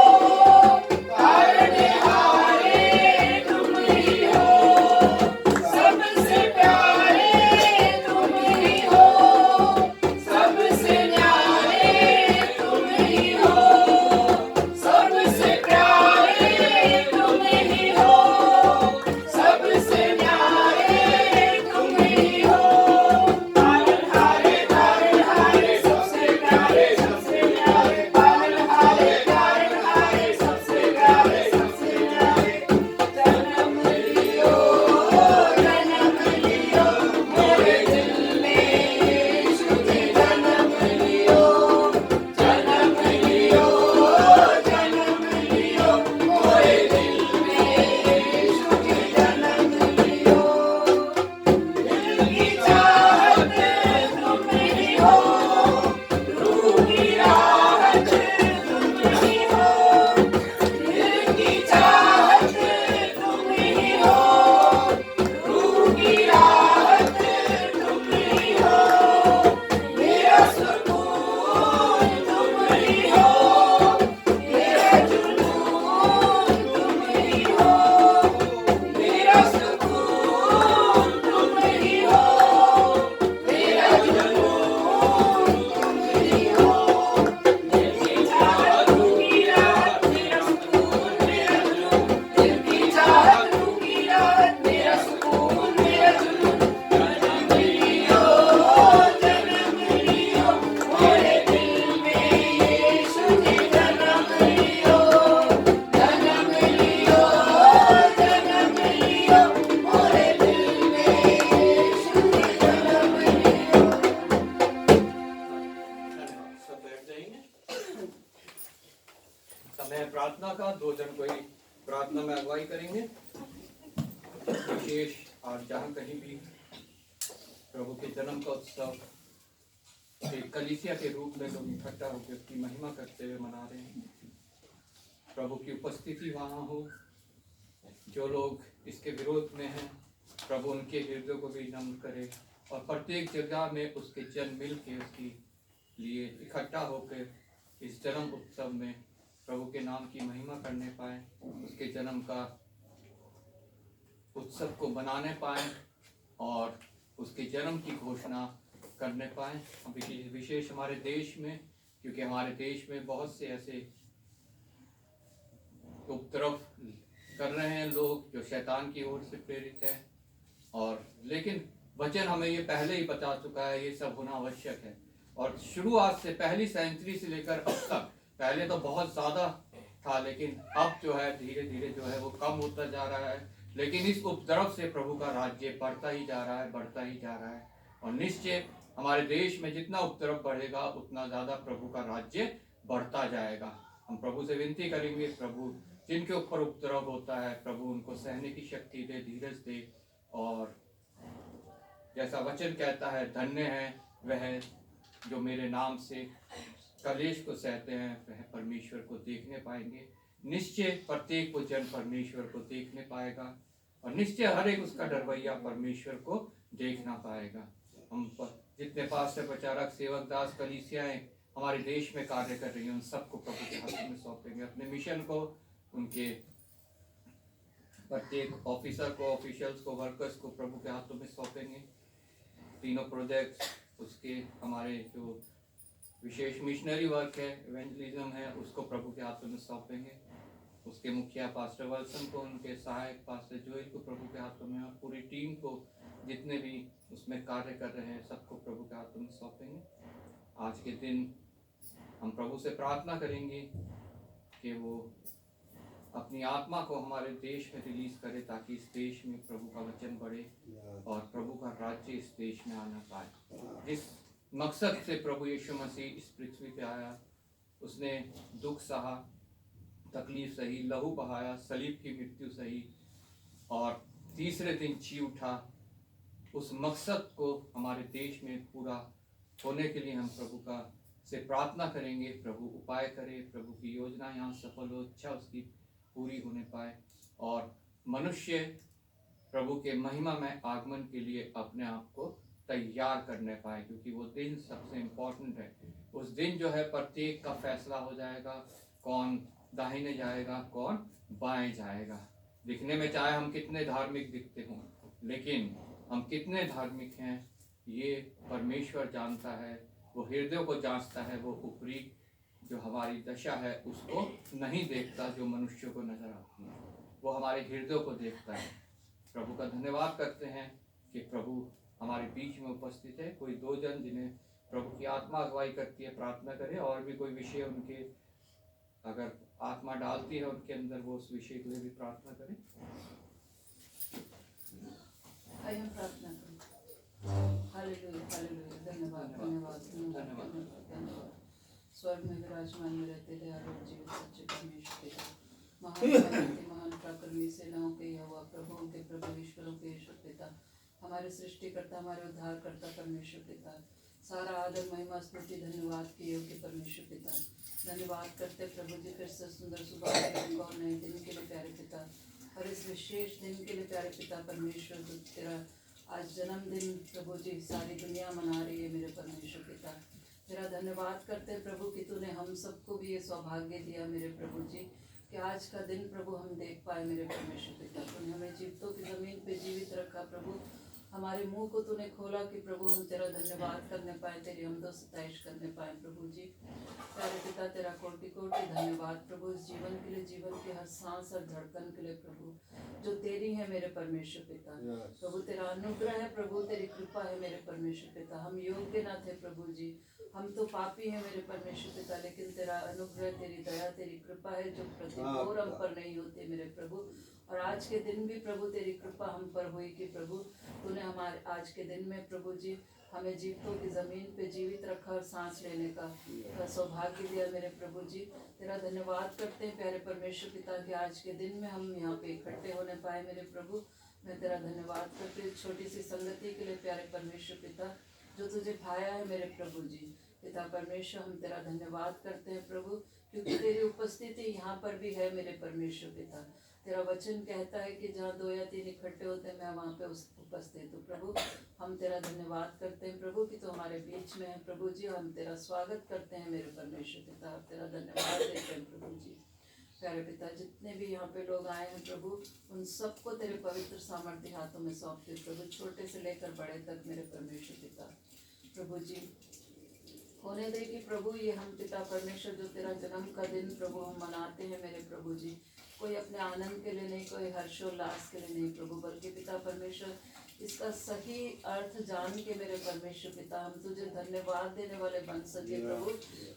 समय प्रार्थना का। 2 जन कोई प्रार्थना में अगुवाई करेंगे। विशेष आज जहाँ कहीं भी प्रभु के जन्म का उत्सव एक कलीसिया के रूप में लोग इकट्ठा होकर उसकी महिमा करते हुए मना रहे हैं, प्रभु की उपस्थिति वहाँ हो। जो लोग इसके विरोध में हैं, प्रभु उनके हृदय को भी नम्र करे और प्रत्येक जगह में उसके जन मिल के उसकी लिए इकट्ठा होकर इस जन्म उत्सव में प्रभु के नाम की महिमा करने पाए, उसके जन्म का उत्सव को मनाने पाए और उसके जन्म की घोषणा करने पाए। विशेष हमारे देश में, क्योंकि हमारे देश में बहुत से ऐसे उपद्रव कर रहे हैं लोग जो शैतान की ओर से प्रेरित है, और लेकिन वचन हमें ये पहले ही बता चुका है ये सब होना आवश्यक है। और शुरुआत से पहली सेंचुरी से लेकर अब तक, पहले तो बहुत ज़्यादा था लेकिन अब जो है धीरे धीरे जो है वो कम होता जा रहा है। लेकिन इस उपद्रव से प्रभु का राज्य बढ़ता ही जा रहा है, बढ़ता ही जा रहा है। और निश्चय हमारे देश में जितना उपद्रव बढ़ेगा उतना ज़्यादा प्रभु का राज्य बढ़ता जाएगा। हम प्रभु से विनती करेंगे, प्रभु जिनके ऊपर उपद्रव होता है प्रभु उनको सहने की शक्ति दे, धीरज दे। और जैसा वचन कहता है, धन्य है वह जो मेरे नाम से कलेश को सहते हैं, वह परमेश्वर को देखने पाएंगे। निश्चय प्रत्येक को जन परमेश्वर को देखने पाएगा और निश्चय हर एक उसका डरवैया परमेश्वर को देखना पाएगा। हम जितने पास्टर, प्रचारक, सेवक, दास, कलीसियाएं हमारे देश में कार्य कर रही हैं, उन सबको प्रभु के हाथों में सौंपेंगे। अपने मिशन को, उनके प्रत्येक ऑफिसर को, ऑफिशियल्स को, वर्कर्स को प्रभु के हाथों में सौंपेंगे। तीनों प्रोजेक्ट्स, उसके हमारे जो विशेष मिशनरी वर्क है, इवेंजलिज्म है, उसको प्रभु के हाथों में सौंपेंगे। उसके मुखिया पास्टर वल्सन को, उनके सहायक पास्टर जोएल को प्रभु के हाथों में, और पूरी टीम को जितने भी उसमें कार्य कर रहे हैं सबको प्रभु के हाथों में सौंपेंगे। आज के दिन हम प्रभु से प्रार्थना करेंगे कि वो अपनी आत्मा को हमारे देश में रिलीज करे ताकि इस देश में प्रभु का वचन बढ़े और प्रभु का राज्य इस देश में आना पाए। जिस मकसद से प्रभु यीशु मसीह इस पृथ्वी पे आया, उसने दुख सहा, तकलीफ सही, लहू बहाया, सलीब की मृत्यु सही और तीसरे दिन जी उठा। उस मकसद को हमारे देश में पूरा होने के लिए हम प्रभु का से प्रार्थना करेंगे, प्रभु उपाय करे, प्रभु की योजना यहाँ सफल हो, इच्छा उसकी पूरी होने पाए और मनुष्य प्रभु के महिमा में आगमन के लिए अपने आप को तैयार करने पाए, क्योंकि वो दिन सबसे इम्पोर्टेंट है। उस दिन जो है प्रत्येक का फैसला हो जाएगा, कौन दाहिने जाएगा, कौन बाएं जाएगा। दिखने में चाहे हम कितने धार्मिक दिखते हों, लेकिन हम कितने धार्मिक हैं ये परमेश्वर जानता है। वो हृदय को जांचता है, वो ऊपरी जो हमारी दशा है उसको नहीं देखता जो मनुष्यों को नजर आती है, वो हमारे हृदय को देखता है। प्रभु का धन्यवाद करते हैं कि प्रभु हमारे बीच में उपस्थित है। कोई 2 जन जिन्हें प्रभु की आत्मा अगुवाई करती है प्रार्थना करें, और भी कोई विषय उनके अगर आत्मा डालती है उनके अंदर, वो उस विषय के लिए भी प्रार्थना करें। आइए हम प्रार्थना करें। Hallelujah, hallelujah. धन्यवाद, धन्यवाद, धन्यवाद, धन्यवाद। स्वर्ग में विराजमान में रहते दयालु और जीवित सच्चे परमेश्वर पिता, महान पराक्रमी सेनाओं के यहोवा, प्रभुओं के प्रभु, ईश्वरों के ईश्वर पिता, हमारे सृष्टिकर्ता, हमारे उद्धारकर्ता परमेश्वर पिता, सारा आदर, महिमा, स्तुति, धन्यवाद के योग्य परमेश्वर पिता। धन्यवाद करते प्रभु जी फिर से सुंदर सुबह के दिन और नए दिन के लिए प्यारे पिता, और इस विशेष दिन के लिए प्यारे पिता परमेश्वर, तेरा आज जन्मदिन प्रभु जी सारी दुनिया मना रही है मेरे परमेश्वर पिता। तेरा धन्यवाद करते प्रभु कि तूने हम सबको भी ये सौभाग्य दिया मेरे प्रभु जी कि आज का दिन प्रभु हम देख पाए मेरे परमेश्वर पिता। तूने हमें जीवितों की ज़मीन पे जीवित रखा प्रभु, हमारे मुंह को तूने खोला कि प्रभु हम तेरा धन्यवाद करने पाए, तेरी हमदो सताइश करने पाए प्रभु जी। प्यारे पिता तेरा कोटि कोटि धन्यवाद प्रभु इस जीवन के लिए, जीवन के हर सांस और धड़कन के लिए प्रभु जो तेरी है मेरे परमेश्वर पिता। प्रभु तेरा अनुग्रह है प्रभु, तेरी कृपा है मेरे परमेश्वर पिता। हम योग्य न थे प्रभु जी, हम तो पापी हैं मेरे परमेश्वर पिता, लेकिन तेरा अनुग्रह, तेरी दया, तेरी कृपा है जो प्रतिकूल हम पर नहीं होते मेरे प्रभु। और आज के दिन भी प्रभु तेरी कृपा हम पर हुई कि प्रभु तूने हमारे आज के दिन में प्रभु जी हमें जीवितों की ज़मीन पे जीवित रखा और सांस लेने का सौभाग्य दिया मेरे प्रभु जी। तेरा धन्यवाद करते हैं प्यारे परमेश्वर पिता कि आज के दिन में हम यहाँ पे इकट्ठे होने पाए मेरे प्रभु। मैं तेरा धन्यवाद करती हूँ छोटी सी संगति के लिए प्यारे परमेश्वर पिता जो तुझे भाया है मेरे प्रभु जी। पिता परमेश्वर हम तेरा धन्यवाद करते हैं प्रभु क्योंकि तेरी उपस्थिति यहाँ पर भी है मेरे परमेश्वर पिता। तेरा वचन कहता है कि जहाँ 2 या 3 इकट्ठे होते हैं मैं वहाँ पे उपस्थित हूँ प्रभु। हम तेरा धन्यवाद करते हैं प्रभु कि तो हमारे बीच में है प्रभु जी। हम तेरा स्वागत करते हैं मेरे परमेश्वर पिता। हम तेरा धन्यवाद देते हैं प्रभु जी। प्यारे पिता जितने भी यहाँ पे लोग आए हैं प्रभु उन सबको तेरे पवित्र सामर्थ्य हाथों में सौंपते हैं प्रभु, छोटे से लेकर बड़े तक मेरे परमेश्वर पिता। प्रभु जी होने दे कि प्रभु ये हम पिता परमेश्वर जो तेरा जन्म का दिन प्रभु हम मनाते हैं मेरे प्रभु जी, कोई अपने आनंद के लिए नहीं, कोई हर्षोल्लास के लिए नहीं प्रभु, बल्कि पिता परमेश्वर इसका सही अर्थ जान के मेरे परमेश्वर पिता हम तुझे धन्यवाद देने वाले बन सके प्रभु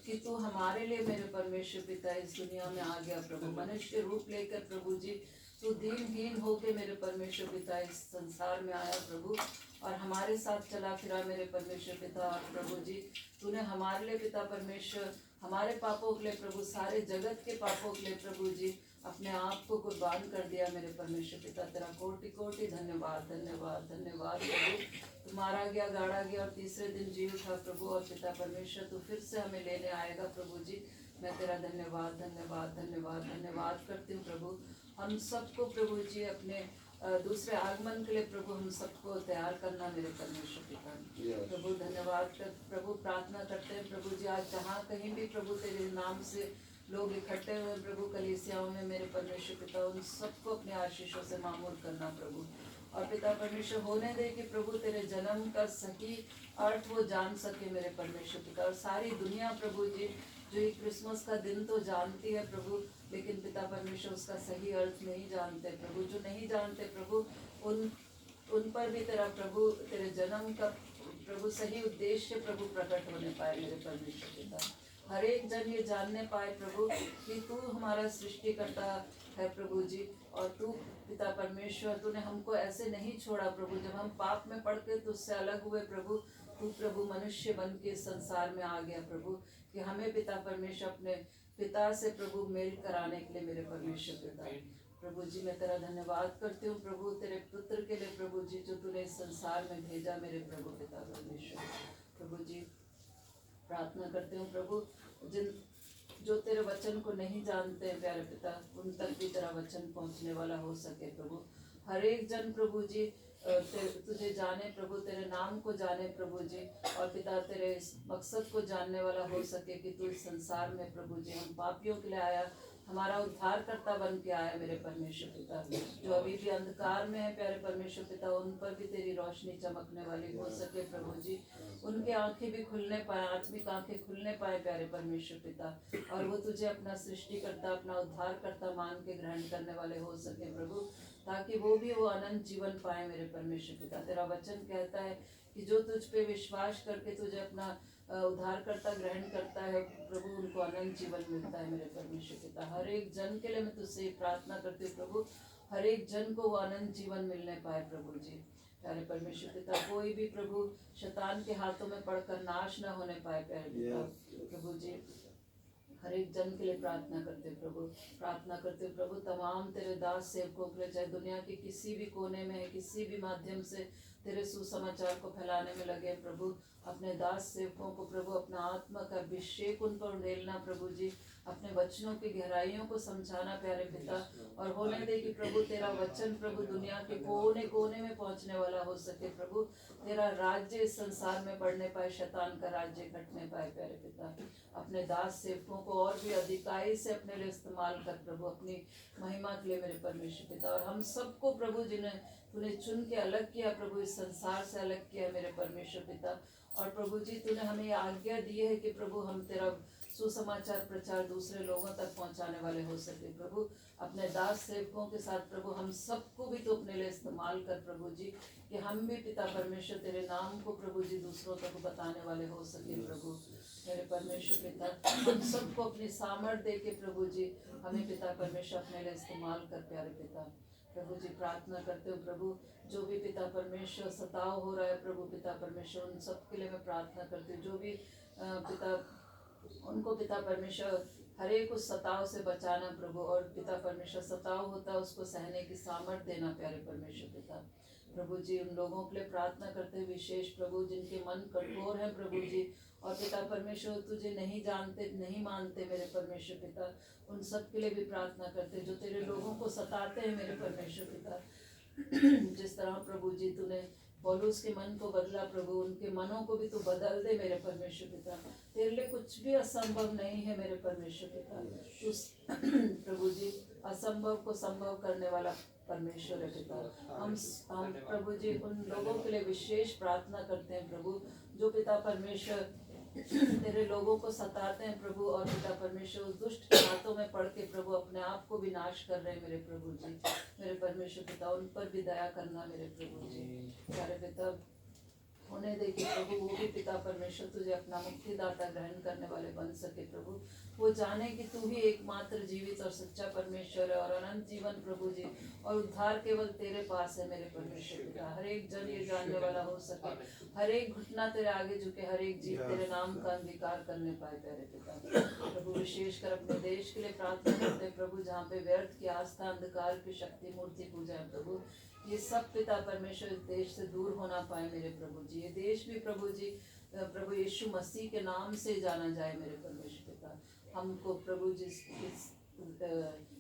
कि तू हमारे लिए मेरे परमेश्वर पिता इस दुनिया में आ गया प्रभु, मनुष्य के रूप लेकर प्रभु जी तू दीनहीन होके मेरे परमेश्वर पिता इस संसार में आया प्रभु और हमारे साथ चला फिरा मेरे परमेश्वर पिता। और प्रभु जी तूने हमारे लिए पिता परमेश्वर हमारे पापों के लिए प्रभु, सारे जगत के पापों के लिए प्रभु जी अपने आप को कुर्बान कर दिया मेरे परमेश्वर पिता। तेरा कोटि कोटि धन्यवाद धन्यवाद धन्यवाद प्रभु। तू मारा गया, गाड़ा गया और तीसरे दिन जी उठा प्रभु। और पिता परमेश्वर तू फिर से हमें लेने आएगा प्रभु जी। मैं तेरा धन्यवाद धन्यवाद धन्यवाद धन्यवाद करती हूँ प्रभु। हम सबको प्रभु जी अपने दूसरे आगमन के लिए प्रभु हम सबको तैयार करना मेरे परमेश्वर पिता। प्रभु धन्यवाद कर प्रभु, प्रार्थना करते हैं प्रभु जी आज जहाँ कहीं भी प्रभु तेरे नाम से लोग इकट्ठे हुए प्रभु कलीसियाओं में मेरे परमेश्वर पिता, उन सबको अपने आशीषों से मामूल करना प्रभु। और पिता परमेश्वर होने दे कि प्रभु तेरे जन्म का सही अर्थ वो जान सके मेरे परमेश्वर पिता। और सारी दुनिया प्रभु जी जो ये क्रिसमस का दिन तो जानती है प्रभु, लेकिन पिता परमेश्वर उसका सही अर्थ नहीं जानते प्रभु। जो नहीं जानते प्रभु उन पर भी तेरा प्रभु तेरे जन्म का प्रभु सही उद्देश्य प्रभु प्रकट होने पाए मेरे परमेश्वर पिता। हर एक जन ये जानने पाए प्रभु कि तू हमारा सृष्टिकर्ता है प्रभु जी। और तू पिता परमेश्वर तूने हमको ऐसे नहीं छोड़ा प्रभु, जब हम पाप में पड़ के तुझसे अलग हुए प्रभु, तू प्रभु मनुष्य बन के संसार में आ गया प्रभु कि हमें पिता परमेश्वर अपने पिता से प्रभु मेल कराने के लिए मेरे परमेश्वर पिता। प्रभु जी मैं तेरा धन्यवाद करती हूँ प्रभु तेरे पुत्र के लिए प्रभु जी जो तूने इस संसार में भेजा मेरे प्रभु पिता परमेश्वर। प्रभु जी प्रार्थना करते हूँ प्रभु जिन जो तेरे वचन को नहीं जानते हैं प्यारे पिता, उन तक भी तेरा वचन पहुँचने वाला हो सके प्रभु। हर एक जन प्रभु जी तुझे जाने प्रभु, तेरे नाम को जाने प्रभु जी। और पिता तेरे इस मकसद को जानने वाला हो सके कि तू इस संसार में प्रभु जी हम पापियों के लिए आया, हमारा उद्धारकर्ता बन के आया मेरे परमेश्वर पिता। जो अभी भी अंधकार में है प्यारे परमेश्वर पिता, उन पर भी तेरी रोशनी चमकने वाली हो सके प्रभु जी। उनकी आंखें भी खुलने पाए, आत्मिक आंखें खुलने पाए प्यारे परमेश्वर पिता, और वो तुझे अपना सृष्टिकर्ता अपना उद्धारकर्ता मान के ग्रहण करने वाले हो सके प्रभु, ताकि वो भी वो अनंत जीवन पाए मेरे परमेश्वर पिता। तेरा वचन कहता है कि जो तुझ पे विश्वास करके तुझे अपना उद्धारकर्ता ग्रहण करता है प्रभु, उनको अनंत जीवन मिलता है मेरे परमेश्वर पिता। हर एक जन के लिए मैं तुझसे प्रार्थना करती हूँ प्रभु, हर एक जन को वो अनंत जीवन मिलने पाए प्रभु जी। प्यारे परमेश्वर पिता कोई भी प्रभु शैतान के हाथों में पड़कर नाश न होने पाए प्यारे पिता। प्रभु जी हर एक जन के लिए प्रार्थना करते प्रभु, प्रार्थना करते प्रभु तमाम तेरे दास सेवकों के लिए, चाहे दुनिया के किसी भी कोने में है, किसी भी माध्यम से तेरे सुसमाचार को फैलाने में लगे प्रभु, अपने दास सेवकों को प्रभु अपना आत्मा का अभिषेक उन पर उड़ेलना प्रभु जी, अपने वचनों की गहराइयों को समझाना प्यारे पिता। और होने दे कि प्रभु तेरा वचन प्रभु दुनिया के कोने कोने में पहुंचने वाला हो सके प्रभु, तेरा राज्य इस संसार में बढ़ने पाए, शैतान का राज्य घटने पाए प्यारे पिता। अपने दास सेवकों को और भी अधिकाई से अपने लिए इस्तेमाल कर प्रभु, अपनी महिमा के लिए मेरे परमेश्वर पिता। और हम सबको प्रभु जिन्हें तूने चुन के अलग किया प्रभु, इस संसार से अलग किया मेरे परमेश्वर पिता। और प्रभु जी तूने हमें ये आज्ञा दी है कि प्रभु हम तेरा सुसमाचार प्रचार दूसरे लोगों तक पहुंचाने वाले हो सके प्रभु। अपने दास सेवकों के साथ प्रभु हम सबको भी तो अपने लिए इस्तेमाल कर प्रभु जी, कि हम भी पिता परमेश्वर तेरे नाम को प्रभु जी दूसरों तक बताने वाले हो सके प्रभु मेरे परमेश्वर पिता। हम सबको अपनी सामर्थ्य दे के प्रभु जी हमें पिता परमेश्वर अपने लिए इस्तेमाल कर प्यारे पिता। प्रभु जी प्रार्थना करते हो प्रभु, जो भी पिता परमेश्वर सताव हो रहा है प्रभु पिता परमेश्वर, उन सब के लिए मैं प्रार्थना करती हूँ। जो भी पिता उनको पिता परमेश्वर हर एक उस सताव से बचाना प्रभु, और पिता परमेश्वर सताव होता है उसको सहने की सामर्थ्य देना प्यारे परमेश्वर पिता। प्रभु जी उन लोगों के लिए प्रार्थना करते हैं विशेष प्रभु, जिनके मन कठोर हैं प्रभु जी, और पिता परमेश्वर तुझे नहीं जानते नहीं मानते मेरे परमेश्वर पिता, उन सब के लिए भी प्रार्थना करते हैं जो तेरे लोगों को सताते हैं मेरे परमेश्वर पिता। जिस तरह प्रभु जी तूने पौलुस के मन को बदला प्रभु, उनके मनों को भी तू बदल दे मेरे परमेश्वर पिता। तेरे लिए कुछ भी असंभव नहीं है मेरे परमेश्वर पिता। तू प्रभु जी असंभव को संभव करने वाला परमेश्वर है पिता। हम प्रभु जी उन लोगों के लिए विशेष प्रार्थना करते हैं प्रभु, जो पिता परमेश्वर तेरे लोगों को सताते हैं प्रभु, और पिता परमेश्वर उस दुष्ट के हाथों में पड़ के प्रभु अपने आप को विनाश कर रहे हैं मेरे प्रभु जी। मेरे परमेश्वर पिता उन पर भी दया करना मेरे प्रभु जी। प्यारे पिता होने दे कि प्रभु वो भी पिता परमेश्वर तुझे अपना मुक्तिदाता ग्रहण करने वाले बन सके प्रभु। वो जाने कि तू ही एकमात्र जीवित और सच्चा परमेश्वर है और अनंत जीवन प्रभु जी, और उद्धार केवल तेरे पास है मेरे परमेश्वर पिता। हर एक जन ये जानने वाला हो सके, हर एक घुटना तेरे आगे झुके, हर एक जीव तेरे नाम का अंगीकार करने पाए प्यारे पिता। प्रभु विशेषकर अपने देश के लिए प्रार्थना करते हैं प्रभु, जहाँ पे व्यर्थ की आस्था, अंधकार की शक्ति, मूर्ति पूजा है प्रभु, ये सब पिता परमेश्वर इस देश से दूर होना पाए मेरे प्रभु जी। ये देश भी प्रभु जी प्रभु यीशु मसीह के नाम से जाना जाए मेरे परमेश्वर पिता। हमको प्रभु जी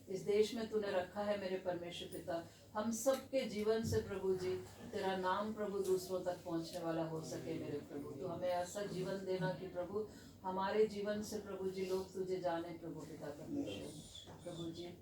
इस देश में तूने रखा है मेरे परमेश्वर पिता, हम सबके जीवन से प्रभु जी तेरा नाम प्रभु दूसरों तक पहुंचने वाला हो सके मेरे प्रभु। तो हमें ऐसा जीवन देना कि प्रभु हमारे जीवन से प्रभु जी लोग तुझे जाने प्रभु पिता परमेश्वर। प्रभु जी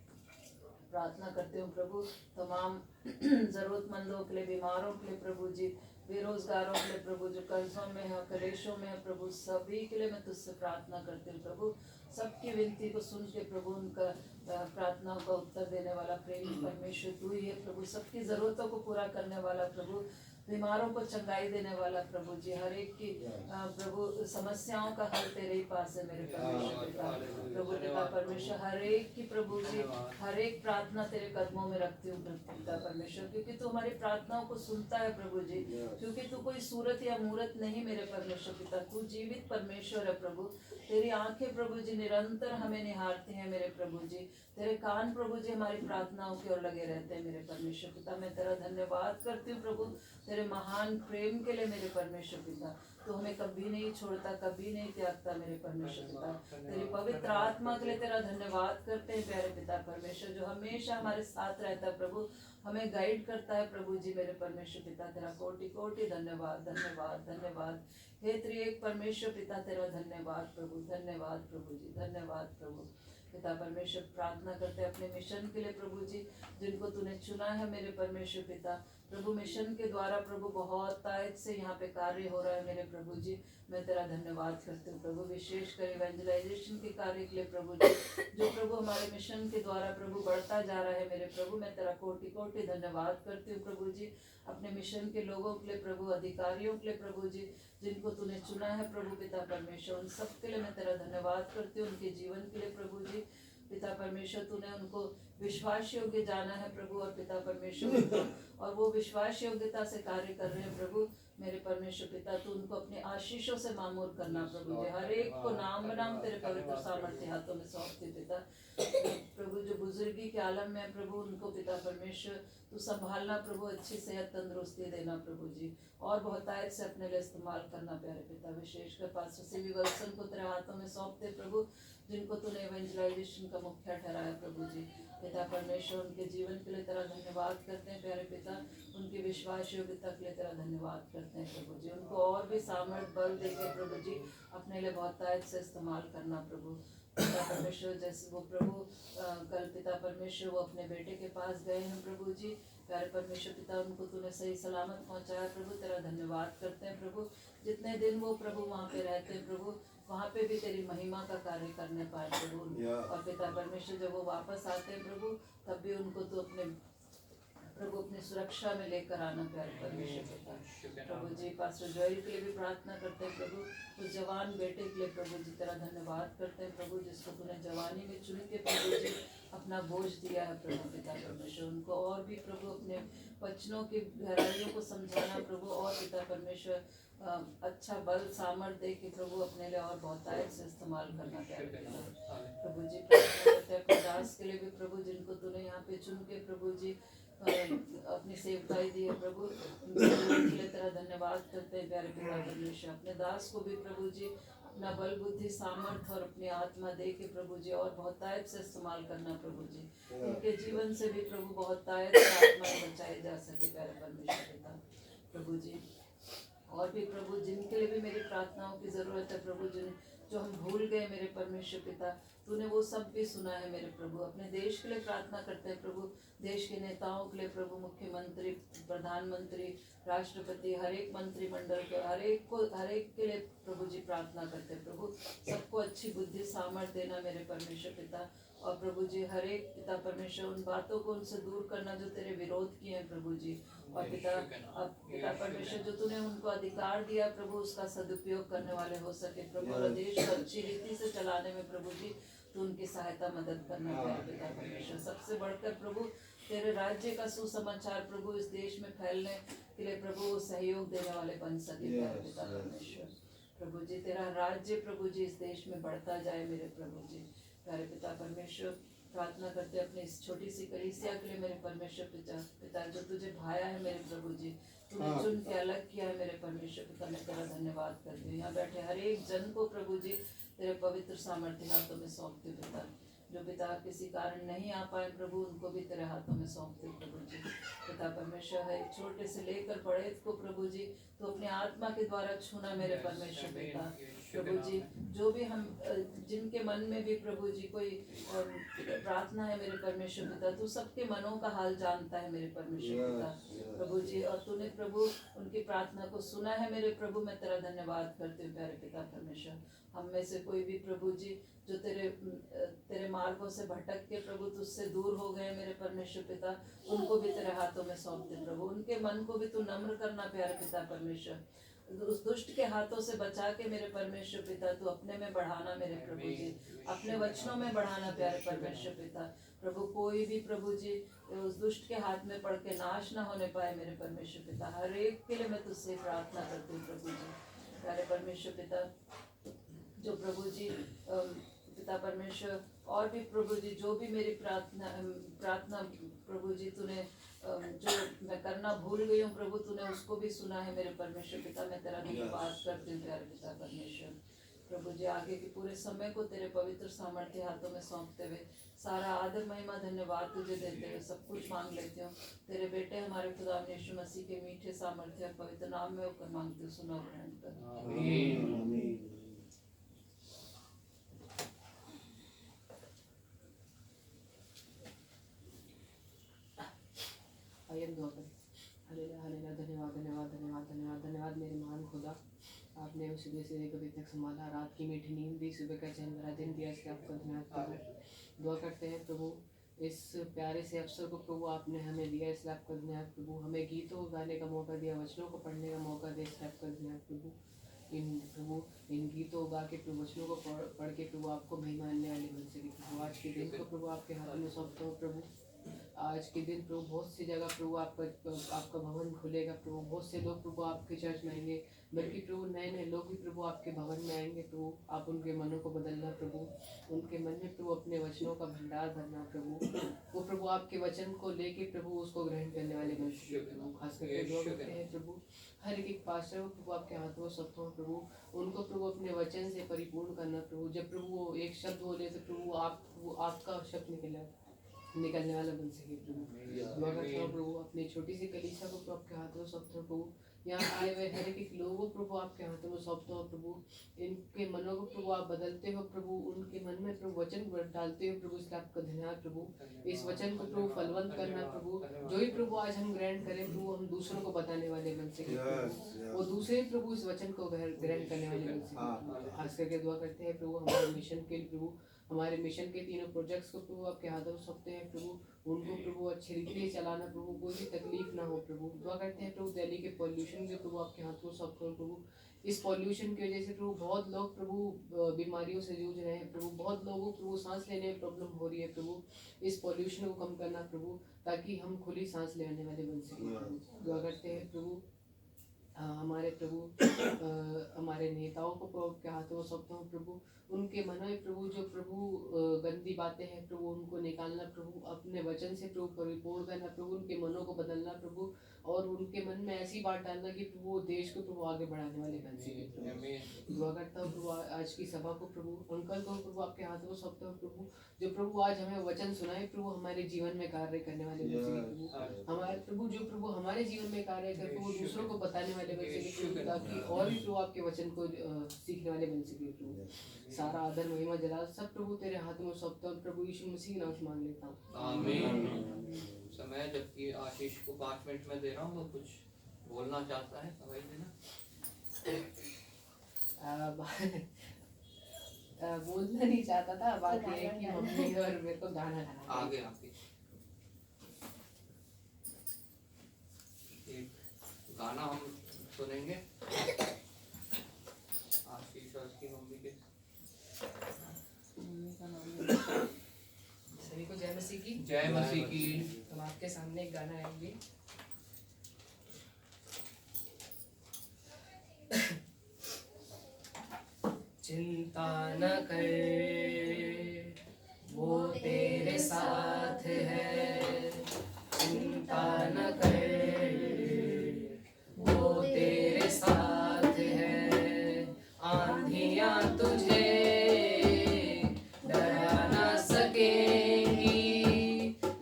प्रार्थना करते हूँ प्रभु तमाम जरूरतमंदों के लिए, बीमारों के लिए प्रभु जी, बेरोजगारों के लिए प्रभु, जो कर्जों में है, कलेशों में है प्रभु, सभी के लिए मैं तुझसे प्रार्थना करती हूँ प्रभु। सबकी विनती को सुन के प्रभु उनका प्रार्थनाओं का उत्तर देने वाला प्रेमी परमेश्वर तू ही है प्रभु। सबकी ज़रूरतों को पूरा करने वाला प्रभु, बीमारों को चंगाई देने वाला प्रभु जी, हर एक की प्रभु समस्याओं का हल तेरे ही पास है मेरे परमेश्वर पिता। प्रभु पिता परमेश्वर हर एक की प्रभु जी हर एक प्रार्थना तेरे कदमों में रखती हूँ पिता परमेश्वर, क्योंकि तू हमारी प्रार्थनाओं को सुनता है प्रभु जी, क्योंकि तू कोई सूरत या मूरत नहीं मेरे परमेश्वर पिता, तू जीवित परमेश्वर है प्रभु। तेरी आंखें प्रभु जी निरंतर हमें निहारती हैं मेरे प्रभु जी, तेरे कान प्रभु जी हमारी प्रार्थनाओं की ओर लगे रहते हैं मेरे परमेश्वर पिता। मैं तेरा धन्यवाद करती हूँ प्रभु तेरे महान प्रेम के लिए मेरे परमेश्वर पिता। तो हमें कभी नहीं छोड़ता, कभी नहीं त्यागता मेरे परमेश्वर पिता। तेरी पवित्र आत्मा के लिए तेरा धन्यवाद करते हैं प्यारे पिता परमेश्वर, जो हमेशा हमारे साथ रहता है प्रभु, हमें गाइड करता है प्रभु जी मेरे परमेश्वर पिता। तेरा कोटि कोटि धन्यवाद धन्यवाद धन्यवाद हे त्रिएक परमेश्वर पिता, तेरा धन्यवाद प्रभु, धन्यवाद प्रभु जी, धन्यवाद प्रभु पिता परमेश्वर। प्रार्थना करते हैं अपने मिशन के लिए प्रभु जी, जिनको तूने चुना है मेरे परमेश्वर पिता। प्रभु मिशन के द्वारा प्रभु बहुत तायत से यहाँ पे कार्य हो रहा है मेरे प्रभु जी, मैं तेरा धन्यवाद करती हूँ प्रभु। विशेषकर इवेंजलाइजेशन के कार्य के लिए प्रभु जी, जो प्रभु हमारे मिशन के द्वारा प्रभु बढ़ता जा रहा है मेरे प्रभु, मैं तेरा कोटि कोटि धन्यवाद करती हूँ प्रभु जी। अपने मिशन के लोगों के लिए प्रभु, अधिकारियों के लिए प्रभु जी, जिनको तूने चुना है प्रभु पिता परमेश्वर, उन सब के लिए मैं तेरा धन्यवाद करती हूँ। उनके जीवन के लिए प्रभु जी पिता परमेश्वर, तूने उनको विश्वास योग्य जाना है प्रभु, और पिता परमेश्वर और वो विश्वास योग्यता से कार्य कर रहे हैं प्रभु मेरे परमेश्वर पिता। तू उनको अपने आशीषों से मामूर करना प्रभु जी, हर एक को नाम बनाम तेरे पवित्र सामर्थ्य हाथों में सौंपते पिता। प्रभु जो बुजुर्गी के आलम में प्रभु, उनको पिता परमेश्वर तू संभालना प्रभु, अच्छी सेहत तंदुरुस्ती देना प्रभु जी, और बहुत आयत से अपने लिए इस्तेमाल करना प्यारे पिता। विशेषकर पास्टर सीवी विल्सन को तेरे हाथों में सौंपते प्रभु, जिनको तूने इवेंजलाइजेशन का मुखिया ठहराया प्रभु जी पिता परमेश्वर। उनके जीवन के लिए तेरा धन्यवाद करते हैं प्यारे पिता, उनकी विश्वास योग्यता के लिए तेरा धन्यवाद करते हैं प्रभु जी। उनको और भी सामर्थ बल देकर प्रभु जी अपने लिए बहुत तायत से इस्तेमाल करना प्रभु पिता परमेश्वर। जैसे वो प्रभु कल पिता परमेश्वर वो अपने बेटे के पास गए हैं प्रभु जी, प्यारे परमेश्वर पिता, उनको तूने सही सलामत पहुंचाया प्रभु, तेरा धन्यवाद करते हैं प्रभु। जितने दिन वो प्रभु वहाँ पे रहते हैं प्रभु, वहाँ पे भी तेरी महिमा का कार्य करने पाए प्रभु। और पिता परमेश्वर जब वो वापस आते हैं प्रभु, तब भी उनको तो अपने प्रभु अपनी सुरक्षा में लेकर आना प्यारे परमेश्वर पिता। प्रभु जी पास्टर जॉयल के लिए भी प्रार्थना करते हैं प्रभु, उस जवान बेटे के लिए प्रभु जी तेरा धन्यवाद करते हैं प्रभु, जिसको तूने जवानी में चुन के प्रभु जी अपना बोझ दिया है प्रभु पिता परमेश्वर। उनको और भी प्रभु अपने वचनों की गहराइयों को समझाना प्रभु, और पिता परमेश्वर अच्छा बल सामर्थ दे के प्रभु अपने लिए और बहुतायत से इस्तेमाल करना प्यारे पिता। प्रभु जी प्रार्थना करते हैं अपने दास के लिए भी प्रभु, जिनको तूने यहाँ पे चुन के प्रभु जी अपनी सेवकाई दी है प्रभु, उनके लिए तेरा धन्यवाद करते हैं प्यारे पिता परमेश्वर। अपने दास को भी प्रभु जी अपना बल बुद्धि सामर्थ और अपनी आत्मा दे के प्रभु जी और बहुतायत से इस्तेमाल करना प्रभु जी, उनके जीवन से भी प्रभु बहुतायत से आत्मा बचाई जा सके प्यारे परमेश्वर पिता। प्रभु जी और भी प्रभु जिनके लिए भी मेरी प्रार्थनाओं की ज़रूरत है प्रभु, जिन जो हम भूल गए मेरे परमेश्वर पिता, तूने वो सब भी सुना है मेरे प्रभु। अपने देश के लिए प्रार्थना करते हैं प्रभु, देश के नेताओं के लिए प्रभु, मुख्यमंत्री, प्रधानमंत्री, राष्ट्रपति, हर एक मंत्रिमंडल के हर एक के लिए प्रभु जी प्रार्थना करते हैं प्रभु। सबको अच्छी बुद्धि सामर्थ्य देना मेरे परमेश्वर पिता, और प्रभु जी हर एक पिता परमेश्वर उन बातों को उनसे दूर करना जो तेरे विरोध किए हैं प्रभु जी। और पिता अब पिता परमेश्वर जो तूने उनको अधिकार दिया प्रभु, उसका सदुपयोग करने वाले हो सके प्रभु, और देश को अच्छी रीति से चलाने में प्रभु जी तू उनकी सहायता मदद करना है पिता परमेश्वर। सबसे बढ़कर प्रभु तेरे राज्य का सुसमाचार प्रभु इस देश में फैलने के लिए प्रभु सहयोग देने वाले बन सके प्यारे पिता परमेश्वर। प्रभु जी तेरा राज्य प्रभु जी इस देश में बढ़ता जाए मेरे प्रभु जी प्यारे पिता परमेश्वर। प्रार्थना करते अपने इस छोटी सी कलीसिया के लिए मेरे परमेश्वर पिता जो तुझे भाया है मेरे प्रभु जी, तूने चुन के अलग किया है मेरे परमेश्वर पिता। मैं तेरा धन्यवाद करती हूँ। यहाँ बैठे हर एक जन को प्रभु जी तेरे पवित्र सामर्थ्य हाथों में सौंपती हूँ पिता। जो पिता किसी कारण नहीं आ पाए प्रभु, उनको भी तेरे हाथों में सौंपती हूँ प्रभु जी पिता परमेश्वर। है छोटे से लेकर बड़े को प्रभु जी तो अपने आत्मा के द्वारा छूना मेरे परमेश्वर पिता। प्रभु जी जो भी हम जिनके मन में भी प्रभु जी कोई प्रार्थना है मेरे परमेश्वर पिता, तू सबके मनों का हाल जानता है मेरे परमेश्वर पिता प्रभु जी, और तूने प्रभु उनकी प्रार्थना को सुना है मेरे प्रभु। मैं तेरा धन्यवाद करती हूँ प्यारे पिता परमेश्वर। हम में से कोई भी प्रभु जी जो तेरे मार्गों से भटक के प्रभु तुझसे दूर हो गए मेरे परमेश्वर पिता, उनको भी तेरे हाथों में सौंपते प्रभु। उनके मन को भी तू नम्र करना प्यारे पिता परमेश्वर। उस दुष्ट के हाथों से बचा के मेरे परमेश्वर पिता तू अपने में बढ़ाना मेरे प्रभु जी, अपने वचनों में बढ़ाना प्यारे परमेश्वर पिता प्रभु। कोई भी प्रभु जी उस दुष्ट के हाथ में पड़ के नाश ना होने पाए मेरे परमेश्वर पिता। हर एक के लिए मैं तुझसे प्रार्थना करती हूँ प्रभु जी प्यारे परमेश्वर पिता। जो प्रभु जी पिता परमेश्वर और भी प्रभु जी जो भी मेरी प्रार्थना प्रभु जी तूने जो मैं करना भूल गई हूँ प्रभु, तूने उसको भी सुना है मेरे परमेश्वर पिता। मैं तेरा धन्यवाद करती हूँ प्यारे पिता परमेश्वर। प्रभु जी आगे के पूरे समय को तेरे पवित्र सामर्थ्य हाथों में सौंपते हुए सारा आदर महिमा धन्यवाद तुझे देते हुए सब कुछ मांग लेती हूँ तेरे बेटे हमारे खुदा यीशु मसीह के मीठे सामर्थ्य और पवित्र नाम में होकर मांगती हूँ, सुनो ग्रहण कर। Hallelujah hallelujah. धन्यवाद धन्यवाद धन्यवाद धन्यवाद धन्यवाद मेरे महान खुदा, आपने उस सुबह से लेकर अभी तक संभाला, रात की मीठी नींद दी, सुबह का चैन भरा दिन दिया, इसलिए आपका धन्यवाद प्रभु। दुआ करते हैं प्रभु इस प्यारे से अवसर को प्रभु आपने हमें दिया, इसलिए आपका धन्यवाद प्रभु। हमें गीतों को गाने का मौका दिया, वचनों को पढ़ने का मौका दिया, इसलिए आपका धन्यवाद प्रभु। इन गीतों को गा के प्रभु वचनों को पढ़ के प्रभु आपको महिमा आने वाले बन सके प्रभु। आज के दिन को प्रभु आपके हाथों में सौंपता हूँ प्रभु। आज के दिन प्रभु बहुत सी जगह प्रभु आपका भवन खुलेगा प्रभु। बहुत से लोग प्रभु आपके चर्च में आएंगे, बल्कि प्रभु नए नए लोग भी प्रभु आपके भवन में आएंगे प्रभु। आप उनके मनों को बदलना प्रभु, उनके मन में प्रभु अपने वचनों का भंडार भरना प्रभु। वो प्रभु आपके वचन को लेके प्रभु उसको ग्रहण करने वाले बन सके प्रभु। खास करके दुआ करते हैं प्रभु हर एक पास्टर को प्रभु आपके हाथों में सौंपता हूं प्रभु। उनको प्रभु अपने वचन से परिपूर्ण करना प्रभु। जब प्रभु वो एक शब्द बोले तो प्रभु आपका शब्द निकलने वाला बन सके प्रभु। दुआ करता हूँ प्रभु अपनी छोटी सी कलीसिया को प्रभु आपके हाथों में सौंपता हूँ प्रभु। यहाँ आए हुए हर एक लोगों प्रभु आपके हाथों में सौंपता हूँ प्रभु। इनके मनों को प्रभु आप बदलते हो प्रभु, उनके मन में प्रभु वचन डालते हो प्रभु, इसलिए आपका धन्यवाद प्रभु। इस वचन को प्रभु फलवंत करना प्रभु। जो ही प्रभु आज हम ग्रहण करें प्रभु, हम दूसरों को बताने वाले बन सके प्रभु। वो दूसरे प्रभु इस वचन को ग्रहण करने वाले बन सके। खास करके दुआ करते हैं प्रभु हमारे मिशन के लिए प्रभु हमारे मिशन के तीनों प्रोजेक्ट्स को प्रभु आपके हाथों में सौंपते हैं प्रभु। उनको प्रभु अच्छे रीति से चलाना प्रभु, कोई भी तकलीफ ना हो प्रभु। दुआ करते हैं प्रभु दिल्ली के पॉल्यूशन के प्रभु आपके हाथों में सौंपते हैं प्रभु। इस पॉल्यूशन की वजह से प्रभु बहुत लोग प्रभु बीमारियों से जूझ रहे हैं प्रभु। बहुत लोगों को प्रभु सांस लेने में प्रॉब्लम हो रही है प्रभु। इस पॉल्यूशन को कम करना प्रभु, ताकि हम खुली सांस लेने वाले बन सकें प्रभु। दुआ करते हैं प्रभु हमारे प्रभु हमारे नेताओं को प्रभु के हाथों में सौंपता हूँ प्रभु। उनके मन में प्रभु जो प्रभु गंदी बातें हैं प्रभु, उनको निकालना प्रभु। अपने वचन से प्रभु परिपूर्ण करना प्रभु, उनके मनों को बदलना प्रभु, और उनके मन में ऐसी बात डालना कि प्रभु वो देश को प्रभु आगे बढ़ाने वाले बन सके। दुआ करता हूँ प्रभु आज की सभा को प्रभु, अंकल को प्रभु आपके हाथों में सौंपता हूँ प्रभु। जो प्रभु आज हमें वचन सुनाए प्रभु, हमारे जीवन में कार्य करने वाले बन सके प्रभु। हमारे प्रभु जो प्रभु हमारे जीवन में कार्य कर प्रभु, दूसरों को बताने वाले बन सके प्रभु, ताकि और भी प्रभु आपके वचन को सीखने वाले बन सके प्रभु। सारा आदर महिमा जलाल सब प्रभु तेरे हाथों में सौंपता हूँ प्रभु, यीशु मसीह के नाम से मांग लेता हूँ, आमीन। समय जबकि आशीष को 5 मिनट में दे रहा हूँ, वो कुछ बोलना चाहता है, समय देना। बोलना नहीं चाहता था, बात ये है कि मम्मी और मेरे को गाना गाना आगे एक गाना हम सुनेंगे आशीष और उसकी मम्मी के। सभी को जय मसीह की। जय मसीह की। हम आपके सामने एक गाना गाएंगे। चिंता न कर वो तेरे साथ है, चिंता न कर वो तेरे साथ है। आंधियां तुझे डरा न सकेंगी,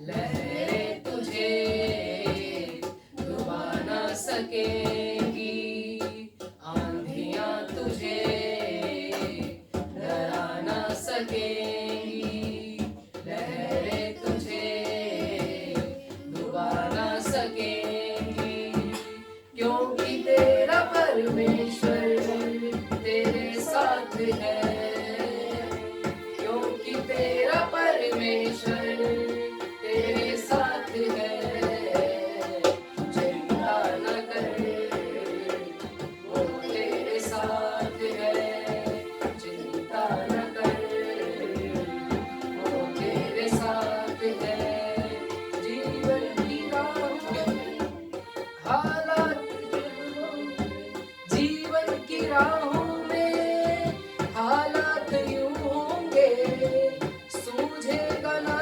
लहरें तुझे डुबा न सकेंगी। आंधियां तुझे डरा न सकेंगी, लहरें तुझे डुबा न सकेंगी। क्योंकि तेरा परमेश्वर तेरे साथ है, क्योंकि तेरा परमेश्वर तेरे साथ है। चिंता न कर वो तेरे साथ है, चिंता न कर वो तेरे साथ है। जीवन की हालात जीवन की राहों में हालात यूं होंगे, सूझेगा ना